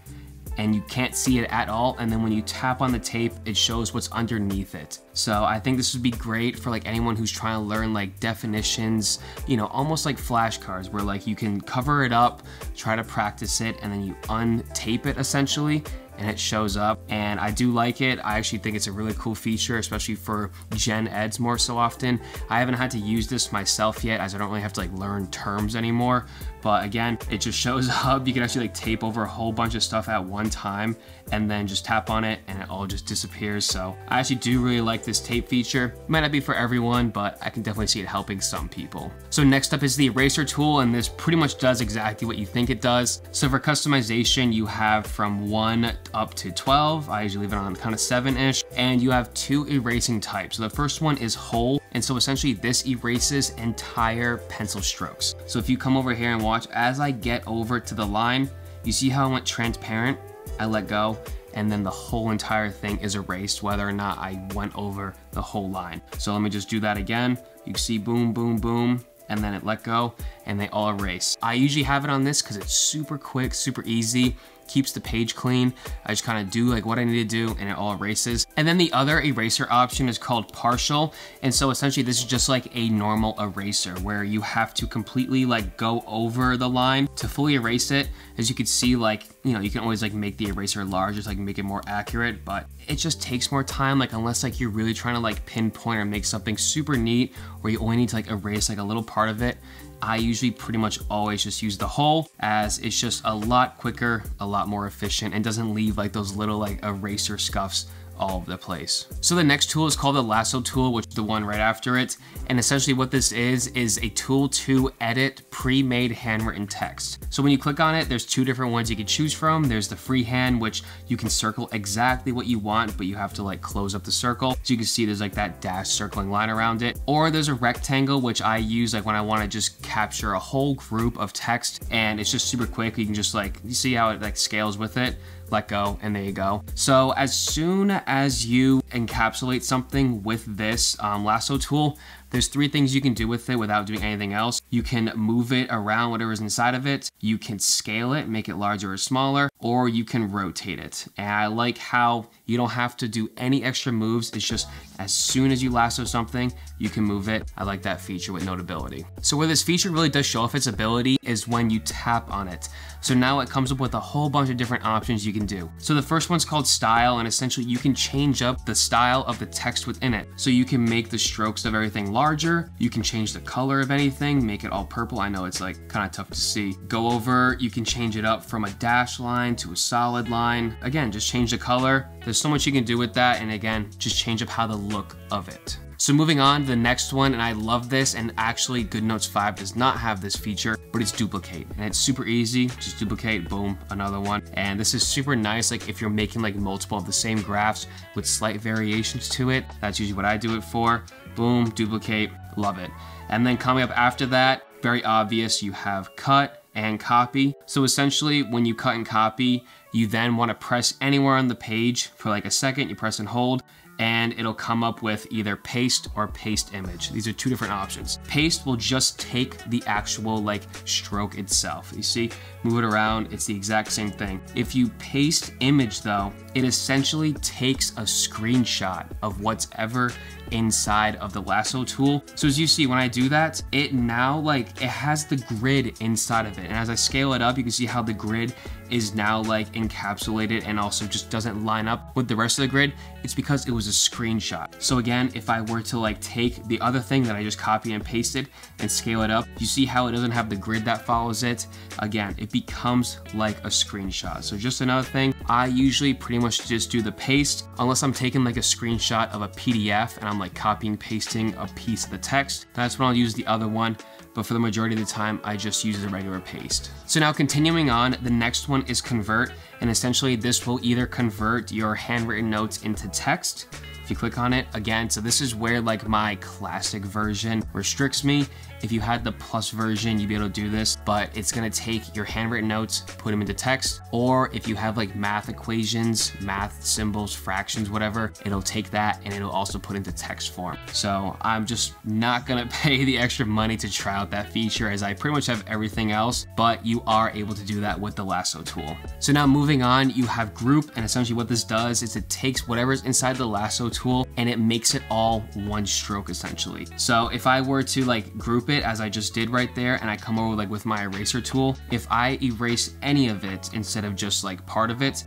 [SPEAKER 1] and you can't see it at all. And then when you tap on the tape, it shows what's underneath it. So I think this would be great for like anyone who's trying to learn like definitions, you know, almost like flashcards where like you can cover it up, try to practice it, and then you untape it essentially, and it shows up. And I do like it. I actually think it's a really cool feature, especially for gen eds more so often. I haven't had to use this myself yet, as I don't really have to like learn terms anymore. But again, it just shows up. You can actually like tape over a whole bunch of stuff at one time and then just tap on it and it all just disappears. So I actually do really like this tape feature. It might not be for everyone, but I can definitely see it helping some people. So next up is the eraser tool, and this pretty much does exactly what you think it does. So for customization, you have from 1 up to 12. I usually leave it on kind of 7-ish, and you have 2 erasing types. So the first one is whole, and so essentially this erases entire pencil strokes. So if you come over here and watch, as I get over to the line, you see how I went transparent? I let go, and then the whole entire thing is erased, whether or not I went over the whole line. So let me just do that again. You can see boom, boom, boom, and then it let go, and they all erase. I usually have it on this because it's super quick, super easy, keeps the page clean. I just kind of do like what I need to do and it all erases. And then the other eraser option is called partial. And so essentially this is just like a normal eraser where you have to completely like go over the line to fully erase it. As you can see, like, you know, you can always like make the eraser larger to like make it more accurate, but it just takes more time, like unless like you're really trying to like pinpoint or make something super neat where you only need to like erase like a little part of it. I usually pretty much always just use the whole, as it's just a lot quicker, a lot more efficient, and doesn't leave like those little like eraser scuffs all over the place. So the next tool is called the lasso tool, which is the one right after it. And essentially what this is a tool to edit pre-made handwritten text. So when you click on it, there's 2 different ones you can choose from. There's the freehand, which you can circle exactly what you want, but you have to like close up the circle. So you can see there's like that dash circling line around it. Or there's a rectangle, which I use like when I want to just capture a whole group of text, and it's just super quick. You can just like, you see how it like scales with it, let go, and there you go. So as soon as you encapsulate something with this lasso tool, there's 3 things you can do with it without doing anything else. You can move it around whatever's inside of it, you can scale it, make it larger or smaller, or you can rotate it. And I like how you don't have to do any extra moves. It's just as soon as you lasso something, you can move it. I like that feature with Notability. So where this feature really does show off its ability is when you tap on it. So now it comes up with a whole bunch of different options you can do. So the first one's called style, and essentially you can change up the style of the text within it. So you can make the strokes of everything larger, you can change the color of anything, make it all purple. I know it's like kind of tough to see. Go over, you can change it up from a dash line to a solid line. Again, just change the color. There's so much you can do with that, and again, just change up how the look of it. So moving on to the next one, and I love this, and actually GoodNotes 5 does not have this feature, but it's duplicate. And it's super easy, just duplicate, boom, another one. And this is super nice, like if you're making like multiple of the same graphs with slight variations to it, that's usually what I do it for. Boom, duplicate, love it. And then coming up after that, very obvious, you have cut and copy. So essentially when you cut and copy, you then want to press anywhere on the page for like a second, you press and hold, and it'll come up with either paste or paste image. These are 2 different options. Paste will just take the actual like stroke itself. You see, move it around, it's the exact same thing. If you paste image though, it essentially takes a screenshot of what's ever inside of the lasso tool. So as you see, when I do that, it now like, it has the grid inside of it. And as I scale it up, you can see how the grid is now like encapsulated and also just doesn't line up with the rest of the grid. It's because it was a screenshot. So again, if I were to like take the other thing that I just copied and pasted and scale it up, you see how it doesn't have the grid that follows it. Again, it becomes like a screenshot. So just another thing, I usually pretty much just do the paste unless I'm taking like a screenshot of a PDF and I'm like copying, pasting a piece of the text. That's when I'll use the other one. But for the majority of the time, I just use the regular paste. So now continuing on, the next one is convert. And essentially this will either convert your handwritten notes into text, If you click on it again, so this is where like my classic version restricts me. If you had the plus version, you'd be able to do this, but it's gonna take your handwritten notes, put them into text, or if you have like math equations, math symbols, fractions, whatever, it'll take that and it'll also put into text form. So I'm just not gonna pay the extra money to try out that feature, as I pretty much have everything else, but you are able to do that with the lasso tool. So now moving on, you have group, and essentially what this does is it takes whatever's inside the lasso tool and it makes it all one stroke essentially. So if I were to like group it as I just did right there, and I come over like with my eraser tool, if I erase any of it instead of just like part of it,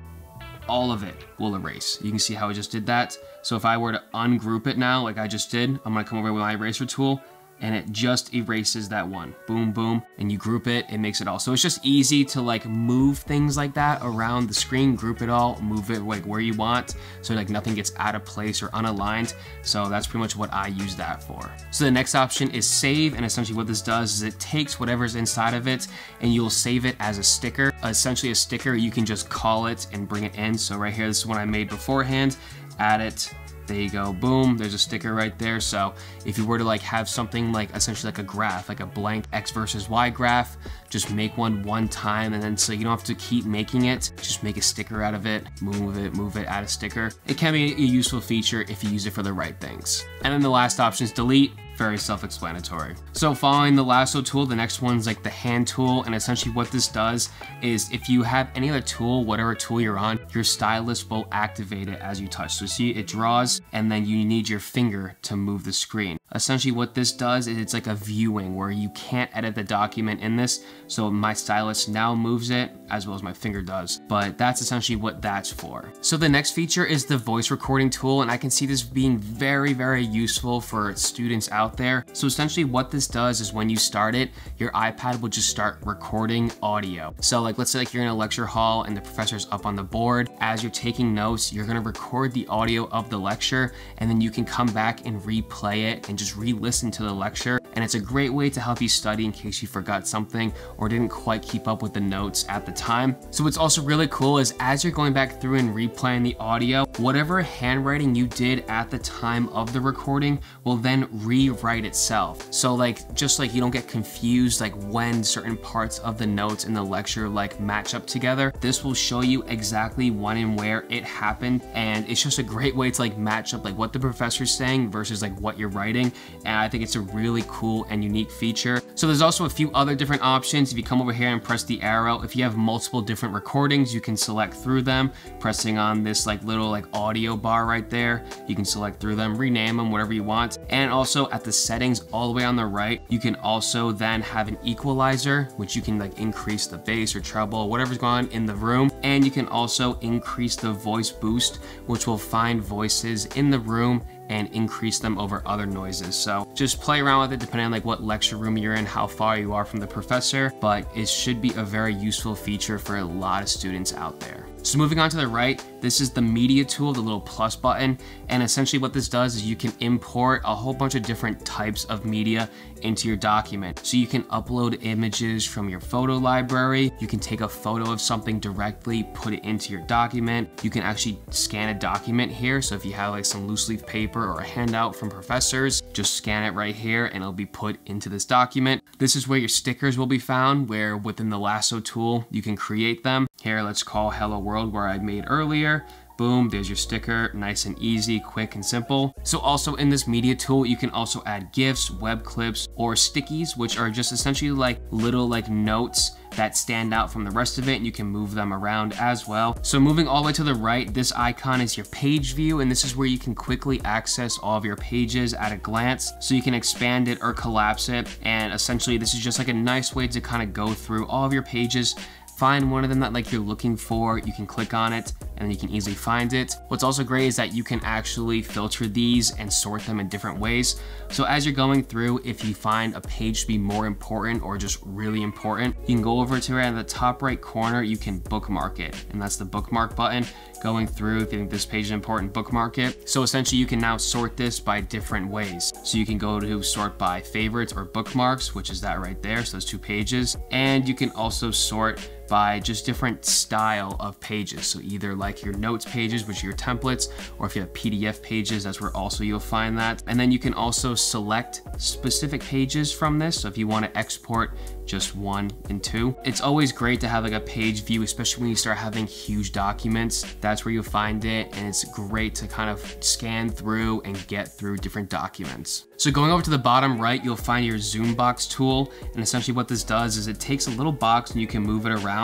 [SPEAKER 1] all of it will erase. You can see how I just did that. So if I were to ungroup it now, like I just did, I'm gonna come over with my eraser tool and it just erases that one. Boom, boom, and you group it, it makes it all. So it's just easy to like move things like that around the screen, group it all, move it like where you want, so like nothing gets out of place or unaligned. So that's pretty much what I use that for. So the next option is save, and essentially what this does is it takes whatever's inside of it and you'll save it as a sticker. Essentially a sticker, you can just call it and bring it in. So right here, this is one I made beforehand, add it. There you go, boom, there's a sticker right there. So if you were to like have something like essentially like a graph, like a blank X versus Y graph, just make one time, and then so you don't have to keep making it, just make a sticker out of it, move it, add a sticker. It can be a useful feature if you use it for the right things. And then the last option is delete. Very self-explanatory. So following the lasso tool, the next one's like the hand tool, and essentially what this does is if you have any other tool, whatever tool you're on, your stylus will activate it as you touch. So see, it draws, and then you need your finger to move the screen. Essentially what this does is it's like a viewing where you can't edit the document in this, so my stylus now moves it as well as my finger does, but that's essentially what that's for. So the next feature is the voice recording tool, and I can see this being very, very useful for students out there. So essentially what this does is when you start it, your iPad will just start recording audio. So like let's say like you're in a lecture hall and the professor's up on the board. As you're taking notes, you're gonna record the audio of the lecture, and then you can come back and replay it and just re-listen to the lecture. And it's a great way to help you study in case you forgot something or didn't quite keep up with the notes at the time. So what's also really cool is as you're going back through and replaying the audio, whatever handwriting you did at the time of the recording will then rewrite itself. So like, just like you don't get confused like when certain parts of the notes in the lecture like match up together, this will show you exactly when and where it happened. And it's just a great way to like match up like what the professor's saying versus like what you're writing. And I think it's a really cool and unique feature. So there's also a few other different options. If you come over here and press the arrow, if you have multiple different recordings, you can select through them, pressing on this like little like audio bar right there. You can select through them, rename them, whatever you want. And also at the settings all the way on the right, you can also then have an equalizer, which you can like increase the bass or treble, whatever's going on in the room. And you can also increase the voice boost, which will find voices in the room and increase them over other noises. So just play around with it depending on like what lecture room you're in, how far you are from the professor, but it should be a very useful feature for a lot of students out there. So moving on to the right, this is the media tool, the little plus button. And essentially what this does is you can import a whole bunch of different types of media into your document. So you can upload images from your photo library. You can take a photo of something directly, put it into your document. You can actually scan a document here. So if you have like some loose leaf paper or a handout from professors, just scan it right here and it'll be put into this document. This is where your stickers will be found, where within the lasso tool, you can create them. Here, let's call Hello World, where I made earlier. Boom, there's your sticker, nice and easy, quick and simple. So also in this media tool, you can also add GIFs, web clips, or stickies, which are just essentially like little like notes that stand out from the rest of it, and you can move them around as well. So moving all the way to the right, this icon is your page view, and this is where you can quickly access all of your pages at a glance. So you can expand it or collapse it, and essentially this is just like a nice way to kind of go through all of your pages, find one of them that like you're looking for, you can click on it and you can easily find it. What's also great is that you can actually filter these and sort them in different ways. So as you're going through, if you find a page to be more important or just really important, you can go over to it at the top right corner, you can bookmark it, and that's the bookmark button. going through. If you think this page is important, bookmark it. So essentially you can now sort this by different ways. So you can go to sort by favorites or bookmarks, which is that right there. So those 2 pages. And you can also sort by just different style of pages. So either like your notes pages, which are your templates, or if you have PDF pages, that's where also you'll find that. And then you can also select specific pages from this. So if you want to export just 1 and 2, it's always great to have like a page view, especially when you start having huge documents. That's where you'll find it. And it's great to kind of scan through and get through different documents. So going over to the bottom right, you'll find your zoom box tool. And essentially what this does is it takes a little box and you can move it around.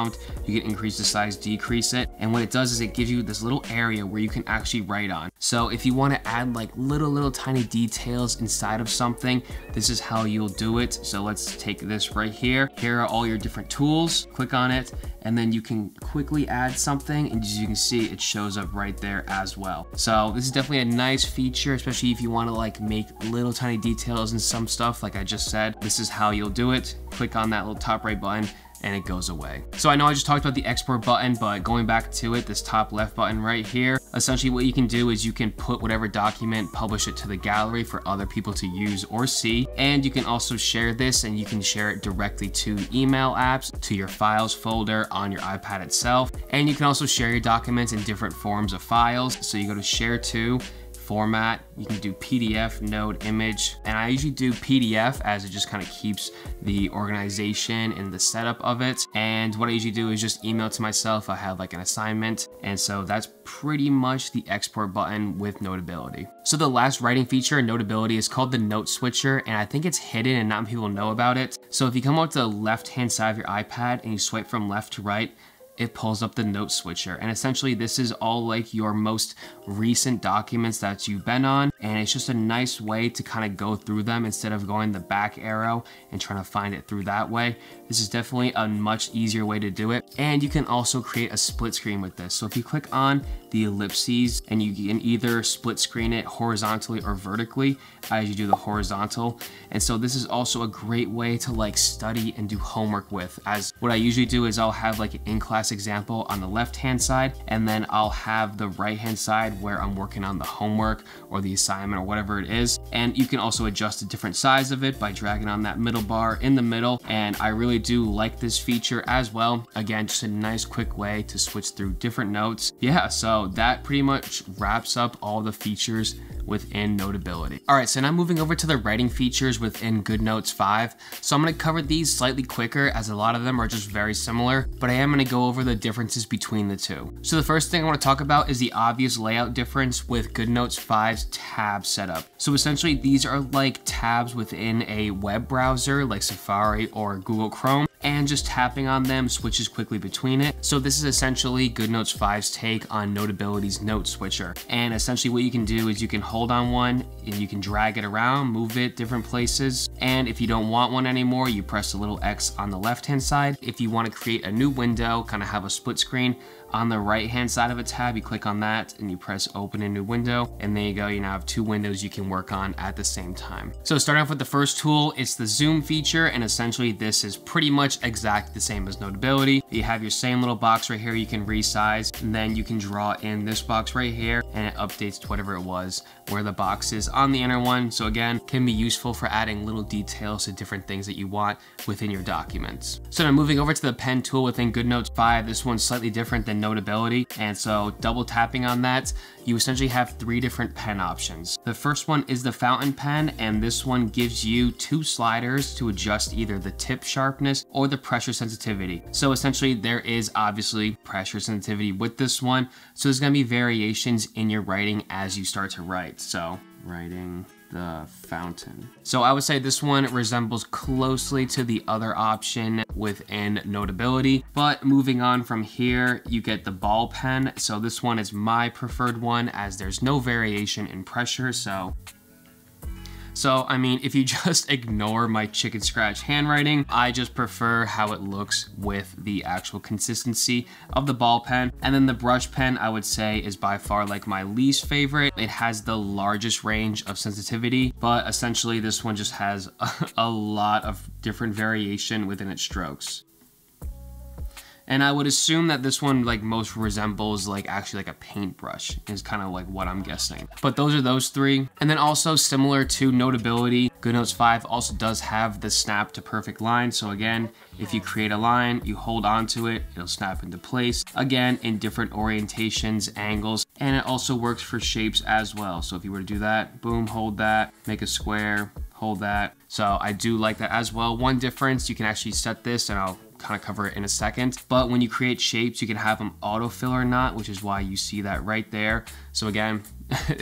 [SPEAKER 1] You can increase the size, decrease it. And what it does is it gives you this little area where you can actually write on. So if you want to add like little tiny details inside of something, this is how you'll do it. So let's take this right here. Here are all your different tools. Click on it and then you can quickly add something, and as you can see, it shows up right there as well. So this is definitely a nice feature, especially if you want to like make little tiny details in some stuff. Like I just said, this is how you'll do it. Click on that little top right button and it goes away. So I know I just talked about the export button, but going back to it, this top left button right here, essentially what you can do is you can put whatever document, publish it to the gallery for other people to use or see. And you can also share this, and you can share it directly to email apps, to your files folder on your iPad itself. And you can also share your documents in different forms of files. So you go to share to, format, you can do PDF, node, image, and I usually do PDF as it just kind of keeps the organization and the setup of it. And what I usually do is just email to myself. I have like an assignment, and so that's pretty much the export button with Notability. So the last writing feature in Notability is called the note switcher, and I think it's hidden and not many people know about it. So if you come up to the left hand side of your iPad and you swipe from left to right, it pulls up the note switcher. And essentially this is all like your most recent documents that you've been on. And it's just a nice way to kind of go through them instead of going the back arrow and trying to find it through that way. This is definitely a much easier way to do it. And you can also create a split screen with this. So if you click on the ellipses, and you can either split screen it horizontally or vertically. I usually do the horizontal. And so this is also a great way to like study and do homework with, as what I usually do is I'll have like an in-class example on the left-hand side, and then I'll have the right-hand side where I'm working on the homework or the assignment or whatever it is. And you can also adjust the different size of it by dragging on that middle bar in the middle. And I really do like this feature as well. Again, just a nice quick way to switch through different notes. Yeah, so that pretty much wraps up all the features within Notability. All right, so now moving over to the writing features within GoodNotes 5. So I'm gonna cover these slightly quicker as a lot of them are just very similar, but I am gonna go over the differences between the two. So the first thing I wanna talk about is the obvious layout difference with GoodNotes 5's tab setup. So essentially these are like tabs within a web browser like Safari or Google Chrome, and just tapping on them switches quickly between it. So this is essentially GoodNotes 5's take on Notability's note switcher. And essentially what you can do is you can hold on one and you can drag it around, move it different places. And if you don't want one anymore, you press the little X on the left-hand side. If you want to create a new window, kind of have a split screen, on the right-hand side of a tab, you click on that and you press open a new window, and there you go. You now have two windows you can work on at the same time. So starting off with the first tool, it's the zoom feature, and essentially this is pretty much exactly the same as Notability. You have your same little box right here you can resize, and then you can draw in this box right here, and it updates to whatever it was where the box is on the inner one. So again, can be useful for adding little details to different things that you want within your documents. So now moving over to the pen tool within GoodNotes 5, this one's slightly different than Notability, and so double tapping on that, you essentially have three different pen options. The first one is the fountain pen, and this one gives you two sliders to adjust either the tip sharpness or the pressure sensitivity. So essentially there is obviously pressure sensitivity with this one, so there's going to be variations in your writing as you start to write. So writing the fountain. So I would say this one resembles closely to the other option within Notability, but moving on from here, you get the ball pen. So this one is my preferred one as there's no variation in pressure. So I mean, if you just ignore my chicken scratch handwriting, I just prefer how it looks with the actual consistency of the ball pen. And then the brush pen, I would say, is by far like my least favorite. It has the largest range of sensitivity, but essentially this one just has a lot of different variation within its strokes. And I would assume that this one like most resembles like actually like a paintbrush is kind of like what I'm guessing. But those are those three. And then also similar to Notability, GoodNotes 5 also does have the snap to perfect line. So again, if you create a line, you hold onto it, it'll snap into place. Again, in different orientations, angles, and it also works for shapes as well. So if you were to do that, boom, hold that, make a square, hold that. So I do like that as well. One difference, you can actually set this, and I'll kind of cover it in a second. But when you create shapes, you can have them autofill or not, which is why you see that right there. So again,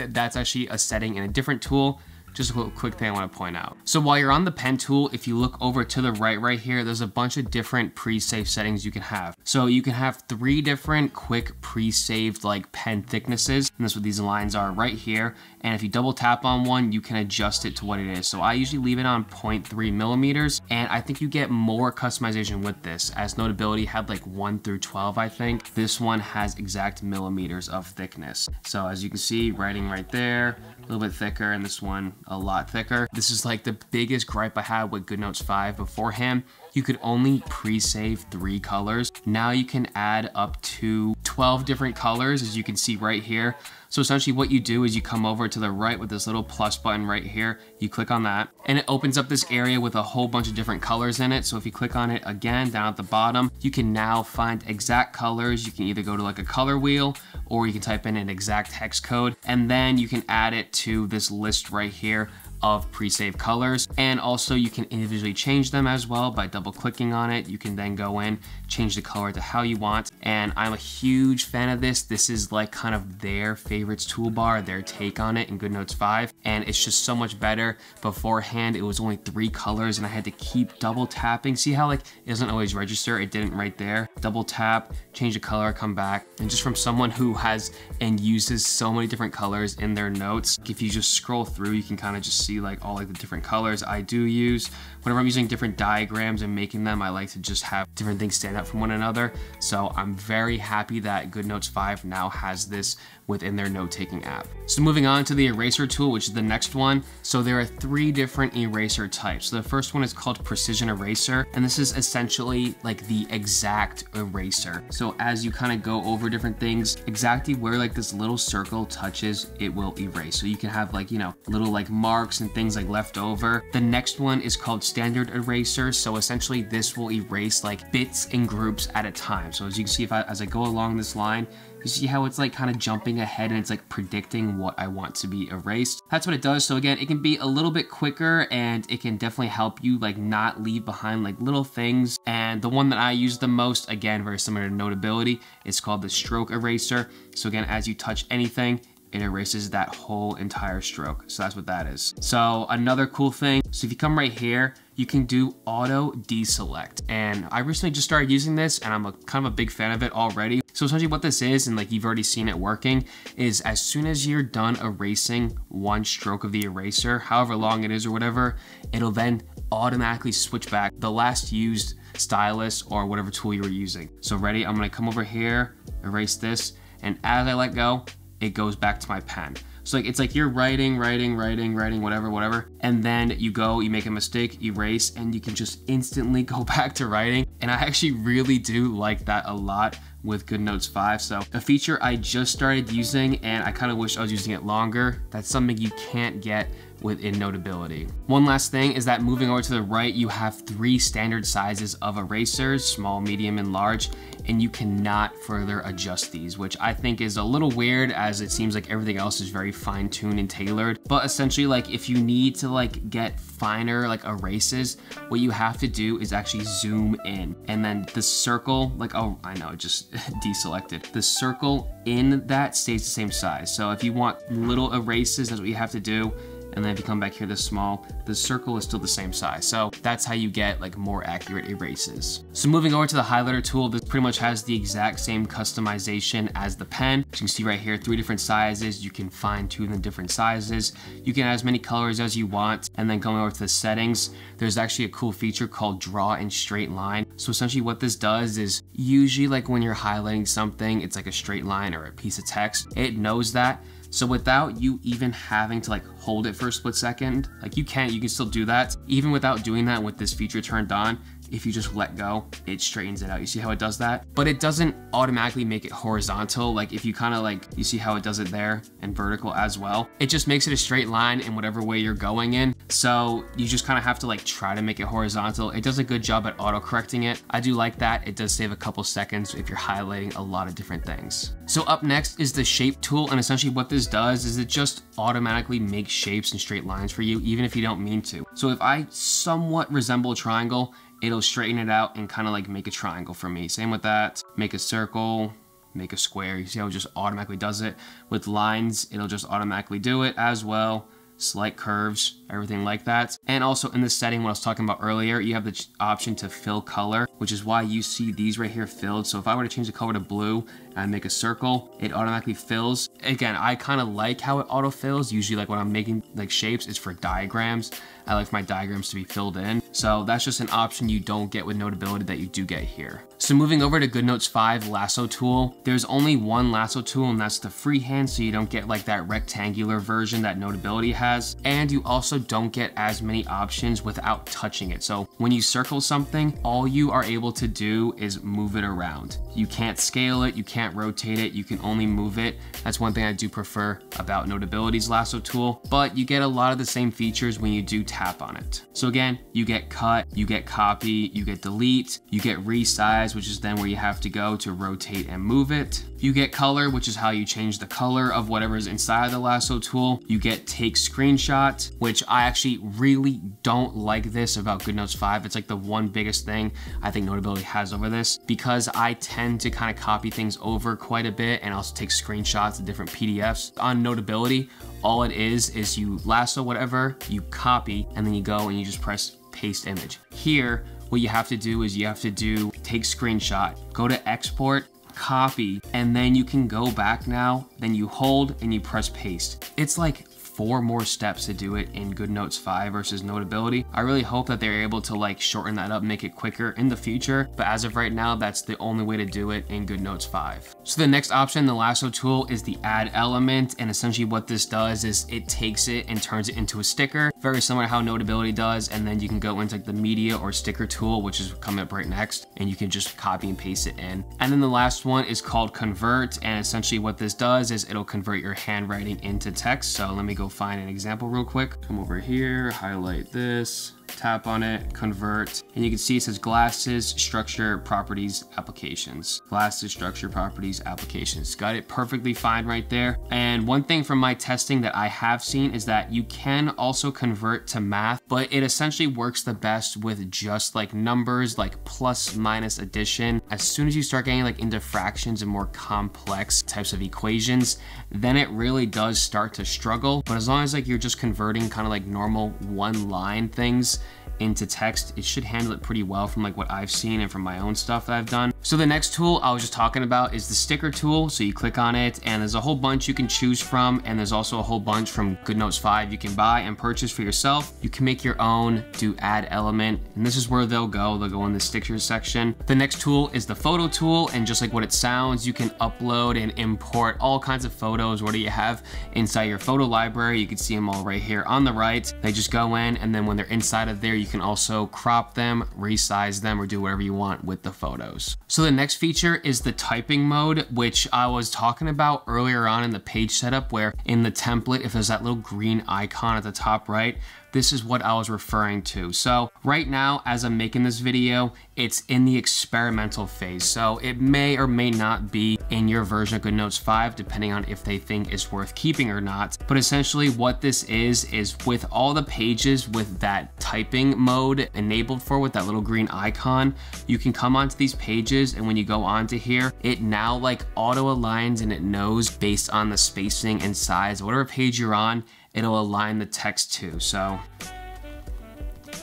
[SPEAKER 1] that's actually a setting in a different tool. Just a quick thing I want to point out. So while you're on the pen tool, if you look over to the right here, there's a bunch of different pre-saved settings you can have. So you can have 3 different quick pre-saved like pen thicknesses. And that's what these lines are right here. And if you double tap on one, you can adjust it to what it is. So I usually leave it on 0.3 millimeters. And I think you get more customization with this, as Notability had like 1 through 12, I think. This one has exact millimeters of thickness. So as you can see, writing right there, a little bit thicker, and this one a lot thicker. This is like the biggest gripe I had with GoodNotes 5 beforehand. You could only pre-save 3 colors. Now you can add up to 12 different colors, as you can see right here. So essentially what you do is you come over to the right with this little plus button right here. You click on that and it opens up this area with a whole bunch of different colors in it. So if you click on it again down at the bottom, you can now find exact colors. You can either go to like a color wheel, or you can type in an exact hex code, and then you can add it to this list right here of pre-saved colors. And also you can individually change them as well by double clicking on it. You can then go in, change the color to how you want. And I'm a huge fan of this. This is like kind of their favorites toolbar, their take on it in GoodNotes 5. And it's just so much better. Beforehand, it was only 3 colors and I had to keep double tapping. See how like it doesn't always register? It didn't right there. Double tap, change the color, come back. And just from someone who has and uses so many different colors in their notes, if you just scroll through, you can kind of just see like all like the different colors I do use. Whenever I'm using different diagrams and making them, I like to just have different things stand out from one another. So I'm very happy that GoodNotes 5 now has this within their note-taking app. So moving on to the eraser tool, which is the next one. So there are 3 different eraser types. So the first one is called Precision Eraser, and this is essentially like the exact eraser. So as you kind of go over different things, exactly where like this little circle touches, it will erase. So you can have like, you know, little like marks and things like left over. The next one is called Standard Eraser. So essentially this will erase like bits and groups at a time. So as you can see, as I go along this line, you see how it's like kind of jumping ahead and it's like predicting what I want to be erased. That's what it does. So again, it can be a little bit quicker and it can definitely help you like not leave behind like little things. And the one that I use the most, again, very similar to Notability, is called the Stroke Eraser. So again, as you touch anything, it erases that whole entire stroke. So that's what that is. So another cool thing, so if you come right here, you can do auto deselect. And I recently just started using this and I'm kind of a big fan of it already. So essentially what this is, and like you've already seen it working, is as soon as you're done erasing one stroke of the eraser, however long it is or whatever, it'll then automatically switch back the last used stylus or whatever tool you were using. So ready, I'm gonna come over here, erase this, and as I let go, it goes back to my pen. So like, it's like you're writing, whatever. And then you go, you make a mistake, erase, and you can just instantly go back to writing. And I actually really do like that a lot with GoodNotes 5. So a feature I just started using and I kind of wish I was using it longer. That's something you can't get within Notability. One last thing is that moving over to the right, you have 3 standard sizes of erasers, small, medium, and large, and you cannot further adjust these, which I think is a little weird as it seems like everything else is very fine-tuned and tailored. But essentially, like if you need to like get finer like erases, what you have to do is actually zoom in, and then the circle, like, oh, I know, it just deselected. The circle in that stays the same size. So if you want little erases, that's what you have to do. And then if you come back here this small, the circle is still the same size. So that's how you get like more accurate erases. So moving over to the highlighter tool, this pretty much has the exact same customization as the pen. As you can see right here, 3 different sizes. You can fine tune the different sizes. You can add as many colors as you want. And then going over to the settings, there's actually a cool feature called Draw in Straight Line. So essentially what this does is usually like when you're highlighting something, it's like a straight line or a piece of text. It knows that. So without you even having to like hold it for a split second, like you can still do that. Even without doing that with this feature turned on, if you just let go, it straightens it out. You see how it does that? But it doesn't automatically make it horizontal. Like if you kind of like, you see how it does it there, and vertical as well. It just makes it a straight line in whatever way you're going in. So you just kind of have to like try to make it horizontal. It does a good job at auto correcting it. I do like that. It does save a couple seconds if you're highlighting a lot of different things. So up next is the shape tool, and essentially what this does is it just automatically makes shapes and straight lines for you, even if you don't mean to. So if I somewhat resemble a triangle, it'll straighten it out and kind of like make a triangle for me. Same with that, make a circle, make a square. You see how it just automatically does it? With lines, it'll just automatically do it as well. Slight curves, everything like that. And also in this setting, what I was talking about earlier, you have the option to fill color, which is why you see these right here filled. So if I were to change the color to blue and I make a circle, it automatically fills. Again, I kind of like how it auto fills. Usually like when I'm making like shapes, it's for diagrams. I like my diagrams to be filled in. So that's just an option you don't get with Notability that you do get here. So moving over to GoodNotes 5 lasso tool, there's only one lasso tool, and that's the freehand, so you don't get like that rectangular version that Notability has. And you also don't get as many options without touching it. So when you circle something, all you are able to do is move it around. You can't scale it, you can't rotate it, you can only move it. That's one thing I do prefer about Notability's lasso tool, but you get a lot of the same features when you do tap on it. So again, you get cut, you get copy, you get delete, you get resize, which is then where you have to go to rotate and move it. You get color, which is how you change the color of whatever's inside the lasso tool. You get take screenshot, which I actually really don't like this about GoodNotes 5. It's like the one biggest thing I think Notability has over this, because I tend to kind of copy things over quite a bit and also take screenshots of different PDFs. On Notability, all it is you lasso whatever, you copy, and then you go and you just press paste image. Here, what you have to do is you have to do take screenshot, go to export, copy, and then you can go back now, then you hold and you press paste. It's like 4 more steps to do it in GoodNotes 5 versus Notability. I really hope that they're able to like shorten that up, make it quicker in the future, but as of right now, that's the only way to do it in GoodNotes 5. So the next option, the lasso tool, is the add element, and essentially what this does is it takes it and turns it into a sticker, very similar to how Notability does, and then you can go into like the media or sticker tool, which is coming up right next, and you can just copy and paste it in. And then the last one is called convert, and essentially what this does is it'll convert your handwriting into text. So let me go find an example real quick. Come over here, highlight this, tap on it, convert, and you can see it says glasses, structure, properties, applications. Glasses, structure, properties, applications. Got it perfectly fine right there. And one thing from my testing that I have seen is that you can also convert to math, but it essentially works the best with just like numbers, like plus, minus, addition. As soon as you start getting like into fractions and more complex types of equations, then it really does start to struggle. But as long as like you're just converting kind of like normal one line things into text, it should handle it pretty well from like what I've seen and from my own stuff that I've done. So the next tool I was just talking about is the sticker tool. So you click on it and there's a whole bunch you can choose from, and there's also a whole bunch from GoodNotes 5 you can buy and purchase for yourself. You can make your own, do add element, and this is where they'll go in the stickers section. The next tool is the photo tool, and just like what it sounds, you can upload and import all kinds of photos. What do you have inside your photo library? You can see them all right here on the right. They just go in, and then when they're inside of there, you can also crop them, resize them, or do whatever you want with the photos. So the next feature is the typing mode, which I was talking about earlier on in the page setup, where in the template, if there's that little green icon at the top right, this is what I was referring to. So right now, as I'm making this video, it's in the experimental phase. So it may or may not be in your version of GoodNotes 5, depending on if they think it's worth keeping or not. But essentially what this is with all the pages with that typing mode enabled for, with that little green icon, you can come onto these pages, and when you go onto here, it now like auto aligns, and it knows based on the spacing and size, whatever page you're on, it'll align the text to. So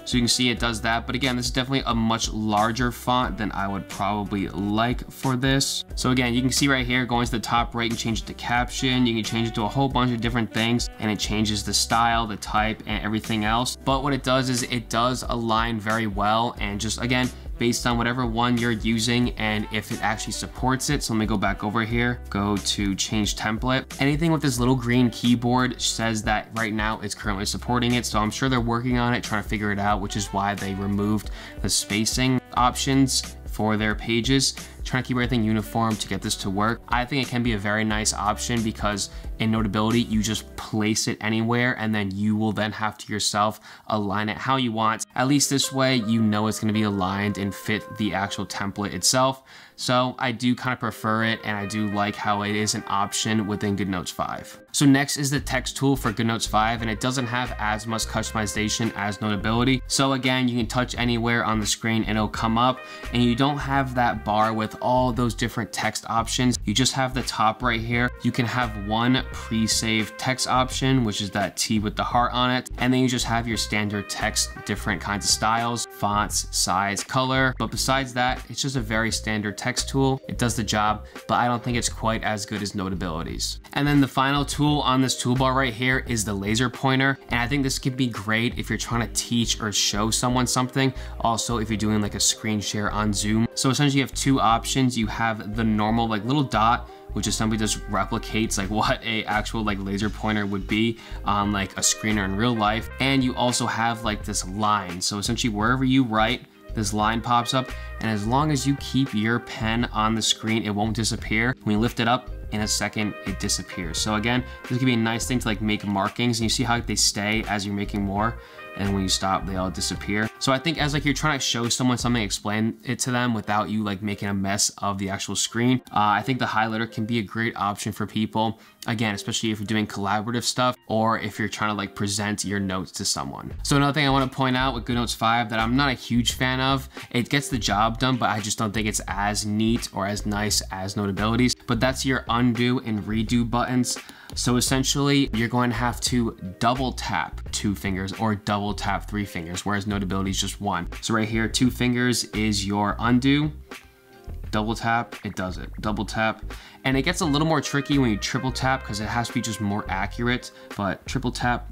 [SPEAKER 1] you can see it does that. But again, this is definitely a much larger font than I would probably like for this. So again, you can see right here, going to the top right, you can change it to caption. You can change it to a whole bunch of different things, and it changes the style, the type, and everything else. But what it does is it does align very well, and just again, based on whatever one you're using and if it actually supports it. So let me go back over here, go to change template. Anything with this little green keyboard says that right now it's currently supporting it. So I'm sure they're working on it, trying to figure it out, which is why they removed the spacing options for their pages, trying to keep everything uniform to get this to work. I think it can be a very nice option because in Notability, you just place it anywhere and then you will then have to yourself align it how you want. At least this way, you know it's gonna be aligned and fit the actual template itself. So I do kind of prefer it, and I do like how it is an option within GoodNotes 5. So next is the text tool for GoodNotes 5, and it doesn't have as much customization as Notability. So again, you can touch anywhere on the screen and it'll come up, and you don't have that bar with all those different text options. You just have the top right here. You can have one pre-saved text option, which is that T with the heart on it, and then you just have your standard text, different kinds of styles, fonts, size, color. But besides that, it's just a very standard text tool. It does the job, but I don't think it's quite as good as Notability's. And then the final tool on this toolbar right here is the laser pointer. And I think this could be great if you're trying to teach or show someone something. Also, if you're doing like a screen share on Zoom. So essentially you have two options. You have the normal like little dot, which essentially just replicates like what a actual like laser pointer would be on like a screen or in real life. And you also have like this line. So essentially wherever you write, this line pops up, and as long as you keep your pen on the screen, it won't disappear. When you lift it up, in a second, it disappears. So again, this could be a nice thing to like make markings, and you see how they stay as you're making more, and when you stop, they all disappear. So I think as like you're trying to show someone something, explain it to them without you like making a mess of the actual screen. I think the highlighter can be a great option for people. Again, especially if you're doing collaborative stuff or if you're trying to like present your notes to someone. So another thing I want to point out with GoodNotes 5 that I'm not a huge fan of, it gets the job done, but I just don't think it's as neat or as nice as Notability's, but that's your undo and redo buttons. So essentially you're going to have to double tap 2 fingers or double tap 3 fingers, whereas Notability is just 1. So right here, 2 fingers is your undo. Double tap, it does it. Double tap. And it gets a little more tricky when you triple tap because it has to be just more accurate, but triple tap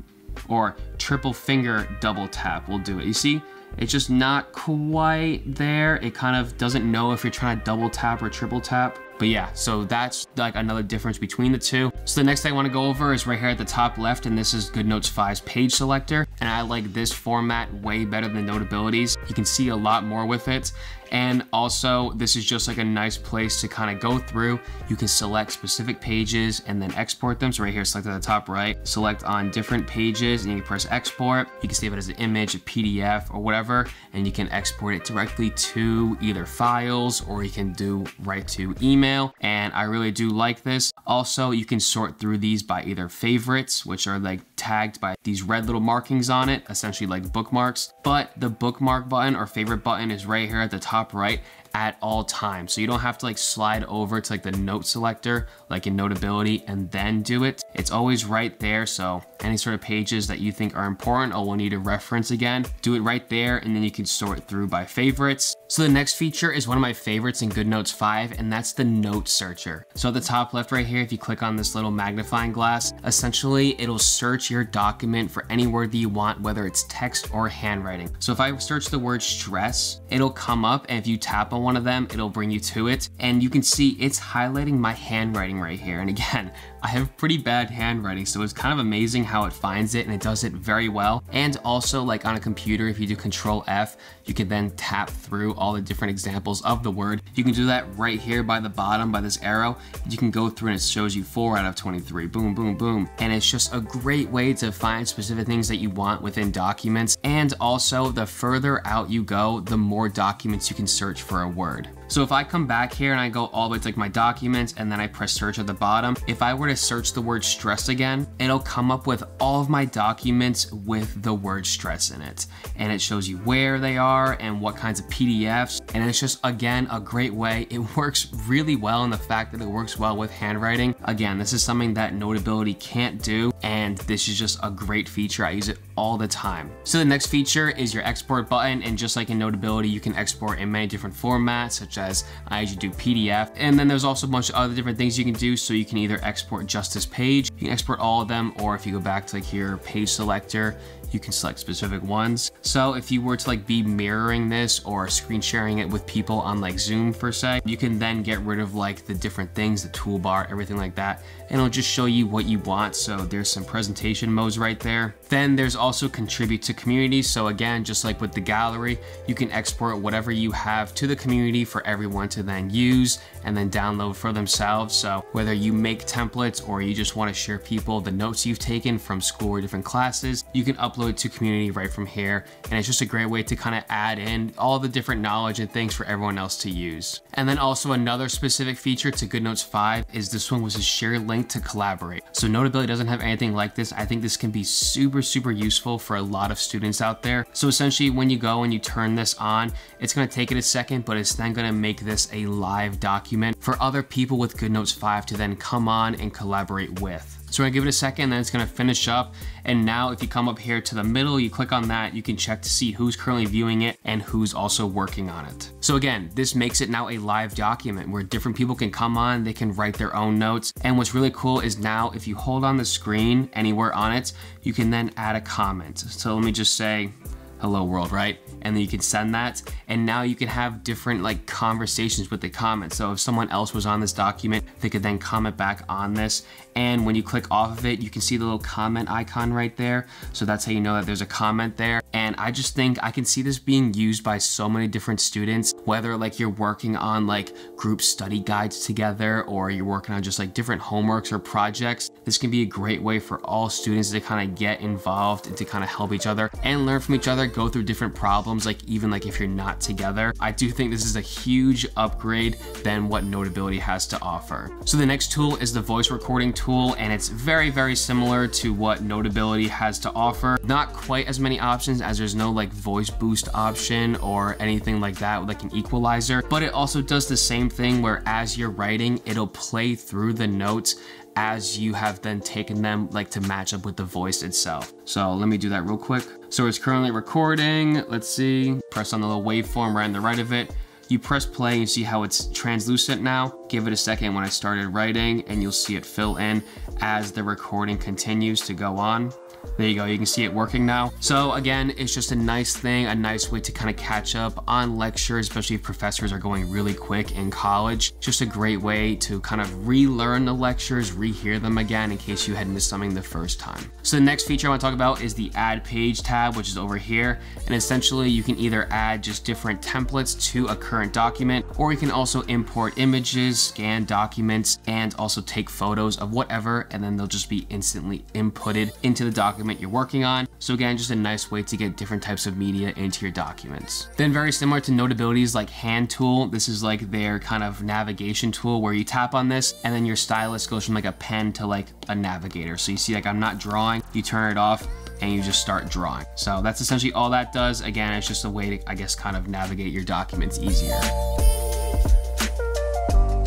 [SPEAKER 1] or triple finger double tap will do it. You see, it's just not quite there. It kind of doesn't know if you're trying to double tap or triple tap. But yeah, so that's like another difference between the two. So the next thing I want to go over is right here at the top left, and this is GoodNotes 5's page selector. And I like this format way better than Notability's. You can see a lot more with it. And also, this is just like a nice place to kind of go through. You can select specific pages and then export them. So right here, select at the top right, select on different pages, and you can press export. You can save it as an image, a PDF, or whatever, and you can export it directly to either files or you can do right to email. And I really do like this. Also, you can sort through these by either favorites, which are like tagged by these red little markings on it, essentially like bookmarks. But the bookmark button or favorite button is right here at the top right at all times. So you don't have to like slide over to like the note selector like in Notability and then do it. It's always right there. So any sort of pages that you think are important or will need a reference again, do it right there, and then you can sort through by favorites. So the next feature is one of my favorites in GoodNotes 5, and that's the note searcher. So at the top left right here, if you click on this little magnifying glass, essentially it'll search your document for any word that you want, whether it's text or handwriting. So if I search the word stress, it'll come up, and if you tap on one of them, it'll bring you to it. And you can see it's highlighting my handwriting right here. And again, I have pretty bad handwriting, so it's kind of amazing how it finds it, and it does it very well. And also like on a computer, if you do Control F, you can then tap through all the different examples of the word. You can do that right here by the bottom, by this arrow. You can go through and it shows you 4 out of 23, boom, boom, boom. And it's just a great way to find specific things that you want within documents. And also the further out you go, the more documents you can search for a word. So if I come back here and I go all the way to like my documents and then I press search at the bottom, if I were to search the word stress again, it'll come up with all of my documents with the word stress in it. And it shows you where they are and what kinds of PDFs. And it's just, again, a great way. It works really well in the fact that it works well with handwriting. Again, this is something that Notability can't do, and this is just a great feature. I use it all the time. So the next feature is your export button, and just like in Notability, you can export in many different formats, such such as I usually do PDF. And then there's also a bunch of other different things you can do. So you can either export just this page, you can export all of them, or if you go back to like here, page selector, you can select specific ones. So if you were to like be mirroring this or screen sharing it with people on like Zoom per se, you can then get rid of like the different things, the toolbar, everything like that, and it'll just show you what you want. So there's some presentation modes right there. Then there's also contribute to community. So again, just like with the gallery, you can export whatever you have to the community for everyone to then use and then download for themselves. So whether you make templates or you just want to share people the notes you've taken from school or different classes, you can upload to community right from here. And it's just a great way to kind of add in all the different knowledge and things for everyone else to use. And then also another specific feature to GoodNotes 5 is this one, which is share link to collaborate. So Notability doesn't have anything like this. I think this can be super useful for a lot of students out there. So essentially when you go and you turn this on, it's going to take it a second, but it's then going to make this a live document for other people with GoodNotes 5 to then come on and collaborate with. So we're gonna give it a second, then it's gonna finish up. And now if you come up here to the middle, you click on that, you can check to see who's currently viewing it and who's also working on it. So again, this makes it now a live document where different people can come on, they can write their own notes. And what's really cool is now if you hold on the screen anywhere on it, you can then add a comment. So let me just say, hello world, right? And then you can send that, and now you can have different like conversations with the comments. So if someone else was on this document, they could then comment back on this. And when you click off of it, you can see the little comment icon right there. So that's how you know that there's a comment there. And I just think I can see this being used by so many different students, whether like you're working on like group study guides together, or you're working on just like different homeworks or projects. This can be a great way for all students to kind of get involved and to kind of help each other and learn from each other, go through different problems, like even like if you're not together. I do think this is a huge upgrade than what Notability has to offer. So the next tool is the voice recording tool, and it's very similar to what Notability has to offer. Not quite as many options, as there's no like voice boost option or anything like that, like an equalizer, but it also does the same thing where as you're writing, it'll play through the notes as you have then taken them like to match up with the voice itself. So let me do that real quick. So it's currently recording. Let's see, press on the little waveform right on the right of it. You press play and you see how it's translucent now. Give it a second when I started writing and you'll see it fill in as the recording continues to go on. There you go, you can see it working now. So again, it's just a nice thing, a nice way to kind of catch up on lectures, especially if professors are going really quick in college. Just a great way to kind of relearn the lectures, rehear them again in case you had missed something the first time. So the next feature I want to talk about is the add page tab, which is over here. And essentially you can either add just different templates to a current document, or you can also import images, scan documents, and also take photos of whatever, and then they'll just be instantly inputted into the document you're working on. So again, just a nice way to get different types of media into your documents. Then very similar to Notability's like hand tool, this is like their kind of navigation tool where you tap on this and then your stylus goes from like a pen to like a navigator. So you see like I'm not drawing, you turn it off and you just start drawing. So that's essentially all that does. Again, it's just a way to, I guess, kind of navigate your documents easier.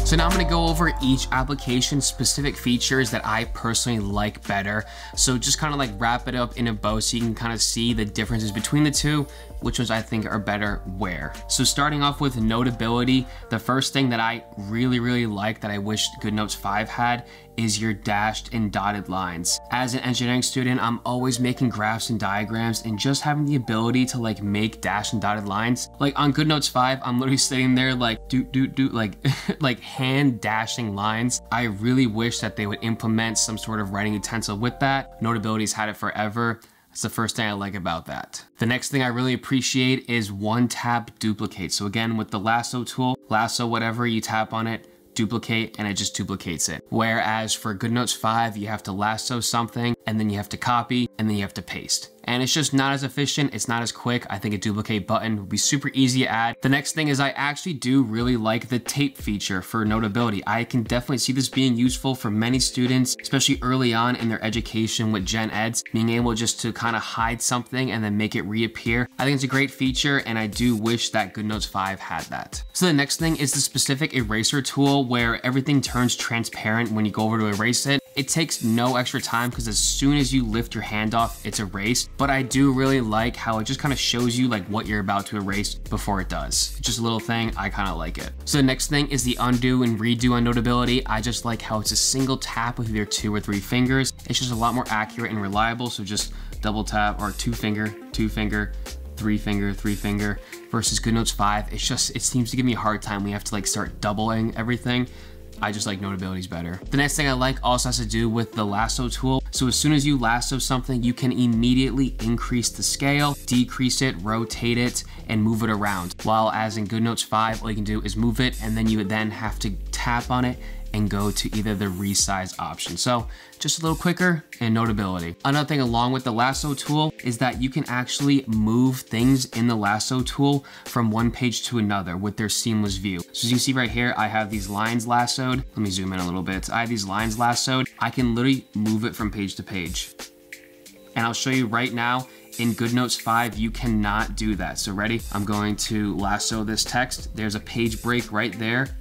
[SPEAKER 1] So now I'm gonna go over each application's specific features that I personally like better. So just kind of like wrap it up in a bow so you can kind of see the differences between the two, which ones I think are better where. So starting off with Notability, the first thing that I really like that I wish GoodNotes 5 had is your dashed and dotted lines. As an engineering student, I'm always making graphs and diagrams, and just having the ability to like make dashed and dotted lines. Like on GoodNotes 5, I'm literally sitting there like like hand dashing lines. I really wish that they would implement some sort of writing utensil with that. Notability's had it forever. That's the first thing I like about that. The next thing I really appreciate is one tap duplicate. So again, with the lasso tool, lasso whatever, you tap on it, duplicate, and it just duplicates it. Whereas for GoodNotes 5, you have to lasso something, and then you have to copy, and then you have to paste. And it's just not as efficient, it's not as quick. I think a duplicate button would be super easy to add. The next thing is I actually do really like the tape feature for Notability. I can definitely see this being useful for many students, especially early on in their education with Gen Eds, being able just to kind of hide something and then make it reappear. I think it's a great feature, and I do wish that GoodNotes 5 had that. So the next thing is the specific eraser tool where everything turns transparent when you go over to erase it. It takes no extra time because as soon as you lift your hand off, it's erased. But I do really like how it just kind of shows you like what you're about to erase before it does. It's just a little thing, I kind of like it. So the next thing is the undo and redo on Notability. I just like how it's a single tap with either 2 or 3 fingers. It's just a lot more accurate and reliable. So just double tap or 2 finger, 2 finger, 3 finger, 3 finger versus GoodNotes 5. It's just, it seems to give me a hard time. We have to like start doubling everything. I just like Notability's better. The next thing I like also has to do with the lasso tool. So as soon as you lasso something, you can immediately increase the scale, decrease it, rotate it, and move it around. While as in GoodNotes 5, all you can do is move it, and then you would then have to tap on it and go to either the resize option. So just a little quicker in Notability. Another thing along with the lasso tool is that you can actually move things in the lasso tool from one page to another with their seamless view. So as you can see right here, I have these lines lassoed. Let me zoom in a little bit. I have these lines lassoed. I can literally move it from page to page. And I'll show you right now, in GoodNotes 5, you cannot do that. So ready? I'm going to lasso this text. There's a page break right there.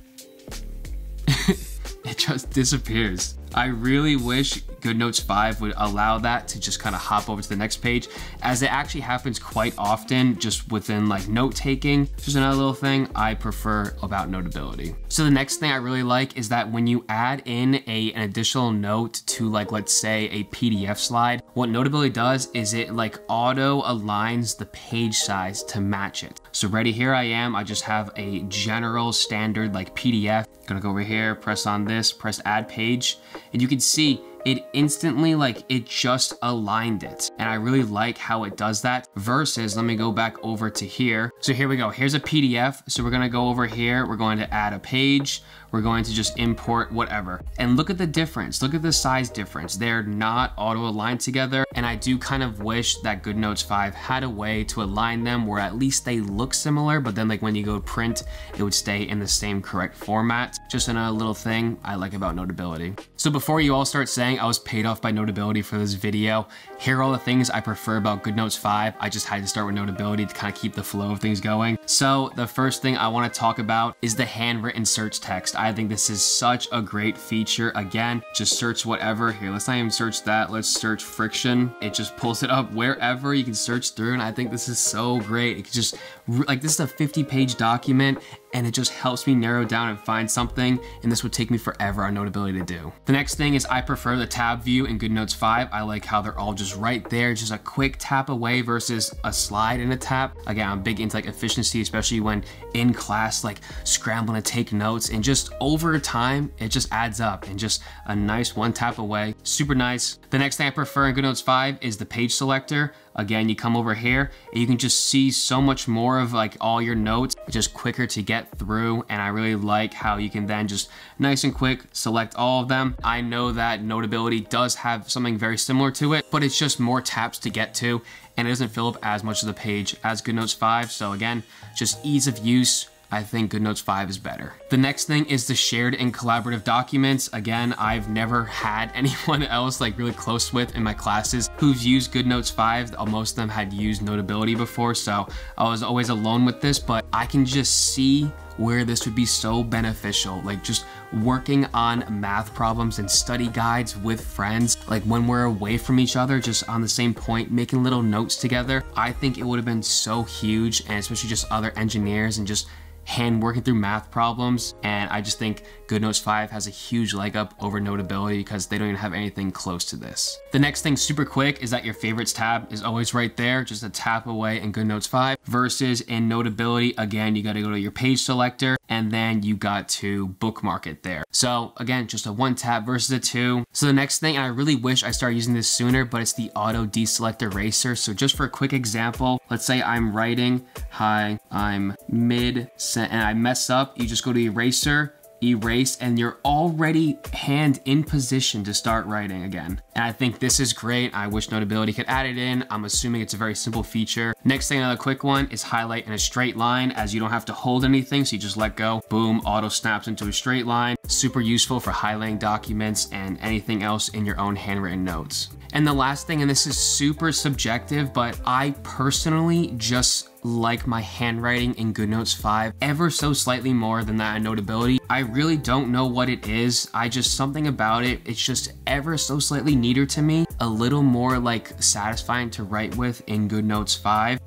[SPEAKER 1] It just disappears. I really wish GoodNotes 5 would allow that to just kind of hop over to the next page, as it actually happens quite often just within like note taking. Just another little thing I prefer about Notability. So the next thing I really like is that when you add in an additional note to like, let's say a PDF slide, what Notability does is it like auto aligns the page size to match it. So ready, here I am. I just have a general standard like PDF. Gonna go over here, press on this, press add page, and you can see it instantly, like it just aligned it. And I really like how it does that versus, let me go back over to here. So here we go, here's a PDF. So we're gonna go over here, we're going to add a page. We're going to just import whatever. And look at the difference, look at the size difference. They're not auto aligned together. And I do kind of wish that GoodNotes 5 had a way to align them where at least they look similar, but then like when you go print, it would stay in the same correct format. Just another little thing I like about Notability. So before you all start saying I was paid off by Notability for this video, here are all the things I prefer about GoodNotes 5. I just had to start with Notability to kind of keep the flow of things going. So the first thing I want to talk about is the handwritten search text. I think this is such a great feature. Again, just search whatever. Here, let's not even search that. Let's search friction. It just pulls it up wherever you can search through. And I think this is so great. It can just, like, this is a 50-page document and it just helps me narrow down and find something. And this would take me forever on Notability to do. The next thing is I prefer the tab view in GoodNotes 5. I like how they're all just right there, just a quick tap away versus a slide and a tap. Again, I'm big into like efficiency, especially when in class, like scrambling to take notes, and just over time, it just adds up and just a nice one tap away. Super nice. The next thing I prefer in GoodNotes 5 is the page selector. Again, you come over here and you can just see so much more of like all your notes, just quicker to get through. And I really like how you can then just nice and quick select all of them. I know that Notability does have something very similar to it, but it's just more taps to get to and it doesn't fill up as much of the page as GoodNotes 5. So again, just ease of use. I think GoodNotes 5 is better. The next thing is the shared and collaborative documents. Again, I've never had anyone else like really close with in my classes who's used GoodNotes 5. Most of them had used Notability before, so I was always alone with this, but I can just see where this would be so beneficial. Like just working on math problems and study guides with friends, like when we're away from each other, just on the same point, making little notes together. I think it would have been so huge, and especially just other engineers and just hand working through math problems. And I just think GoodNotes 5 has a huge leg up over Notability because they don't even have anything close to this. The next thing super quick is that your favorites tab is always right there, just a tap away in GoodNotes 5 versus in Notability, again, you got to go to your page selector and then you got to bookmark it there. So again, just a one tap versus a two. So the next thing, and I really wish I started using this sooner, but it's the auto deselect eraser. So just for a quick example, let's say I'm writing, hi, I'm mid, and I mess up, you just go to eraser, erase, and you're already hand in position to start writing again. And I think this is great. I wish Notability could add it in. I'm assuming it's a very simple feature. Next thing, another quick one is highlight in a straight line, as you don't have to hold anything, so you just let go, boom, auto snaps into a straight line. Super useful for highlighting documents and anything else in your own handwritten notes. And the last thing, and this is super subjective, but I personally just like my handwriting in GoodNotes 5 ever so slightly more than that in Notability. I really don't know what it is. Something about it, it's just ever so slightly neater to me. A little more like satisfying to write with in GoodNotes 5.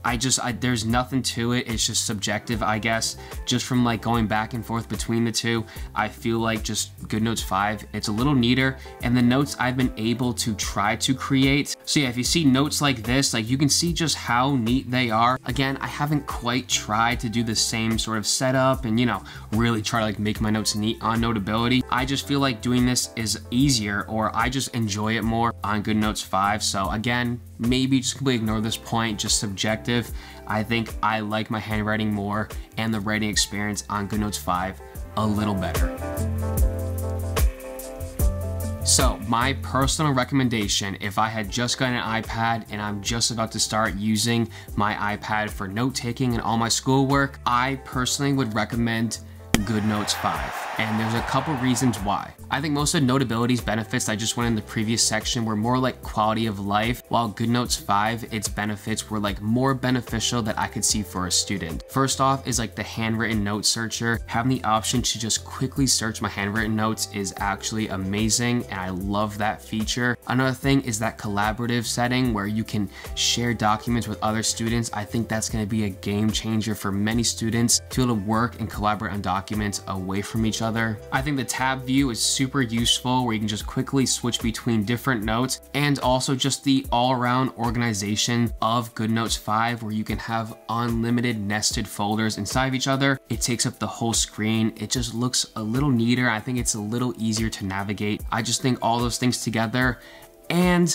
[SPEAKER 1] There's nothing to it. It's just subjective, I guess. Just from like going back and forth between the two, I feel like just GoodNotes 5, it's a little neater. And the notes I've been able to try to create. So yeah, if you see notes like this, like you can see just how neat they are. Again, I haven't quite tried to do the same sort of setup and, you know, really try to like make my notes neat on Notability. I just feel like doing this is easier, or I just enjoy it more on GoodNotes 5. So again, maybe just completely ignore this point, just subjective. I think I like my handwriting more and the writing experience on GoodNotes 5 a little better. So my personal recommendation, if I had just gotten an iPad and I'm just about to start using my iPad for note-taking and all my schoolwork, I personally would recommend GoodNotes 5. And there's a couple reasons why. I think most of Notability's benefits I just went in the previous section were more like quality of life, while GoodNotes 5, its benefits were like more beneficial that I could see for a student. First off is like the handwritten note searcher. Having the option to just quickly search my handwritten notes is actually amazing, and I love that feature. Another thing is that collaborative setting where you can share documents with other students. I think that's going to be a game changer for many students to be able to work and collaborate on documents away from each other. I think the tab view is super useful, where you can just quickly switch between different notes, and also just the all-around organization of GoodNotes 5, where you can have unlimited nested folders inside of each other. It takes up the whole screen. It just looks a little neater. I think it's a little easier to navigate. I just think all those things together. And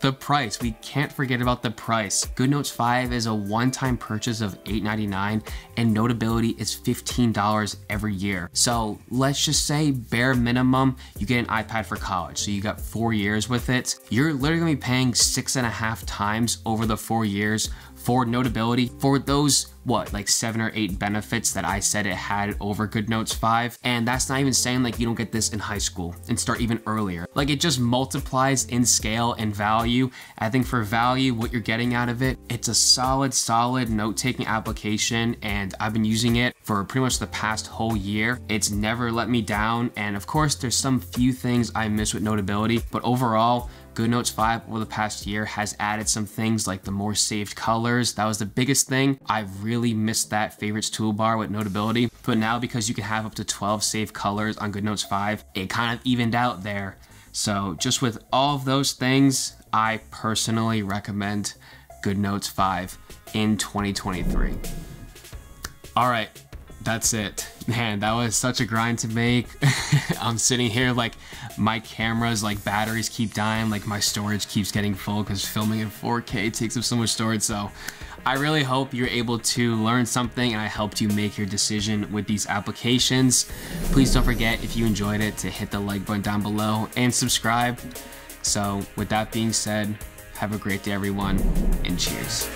[SPEAKER 1] the price, we can't forget about the price. GoodNotes 5 is a one-time purchase of $8.99, and Notability is $15 every year. So let's just say bare minimum, you get an iPad for college. So you got 4 years with it. You're literally gonna be paying 6.5 times over the 4 years for Notability for those, what, like 7 or 8 benefits that I said it had over GoodNotes 5. And that's not even saying like you don't get this in high school and start even earlier. Like it just multiplies in scale and value. I think for value, what you're getting out of it, it's a solid note-taking application, and I've been using it for pretty much the past whole year. It's never let me down. And of course, there's some few things I miss with Notability, but overall, GoodNotes 5 over the past year has added some things like the more saved colors. That was the biggest thing. I've really missed that favorites toolbar with Notability, but now because you can have up to 12 saved colors on GoodNotes 5, it kind of evened out there. So just with all of those things, I personally recommend GoodNotes 5 in 2023. All right. That's it. Man, that was such a grind to make. I'm sitting here like my camera's like batteries keep dying, like my storage keeps getting full because filming in 4K takes up so much storage. So I really hope you're able to learn something and I helped you make your decision with these applications. Please don't forget, if you enjoyed it, to hit the like button down below and subscribe. So with that being said, have a great day everyone, and cheers.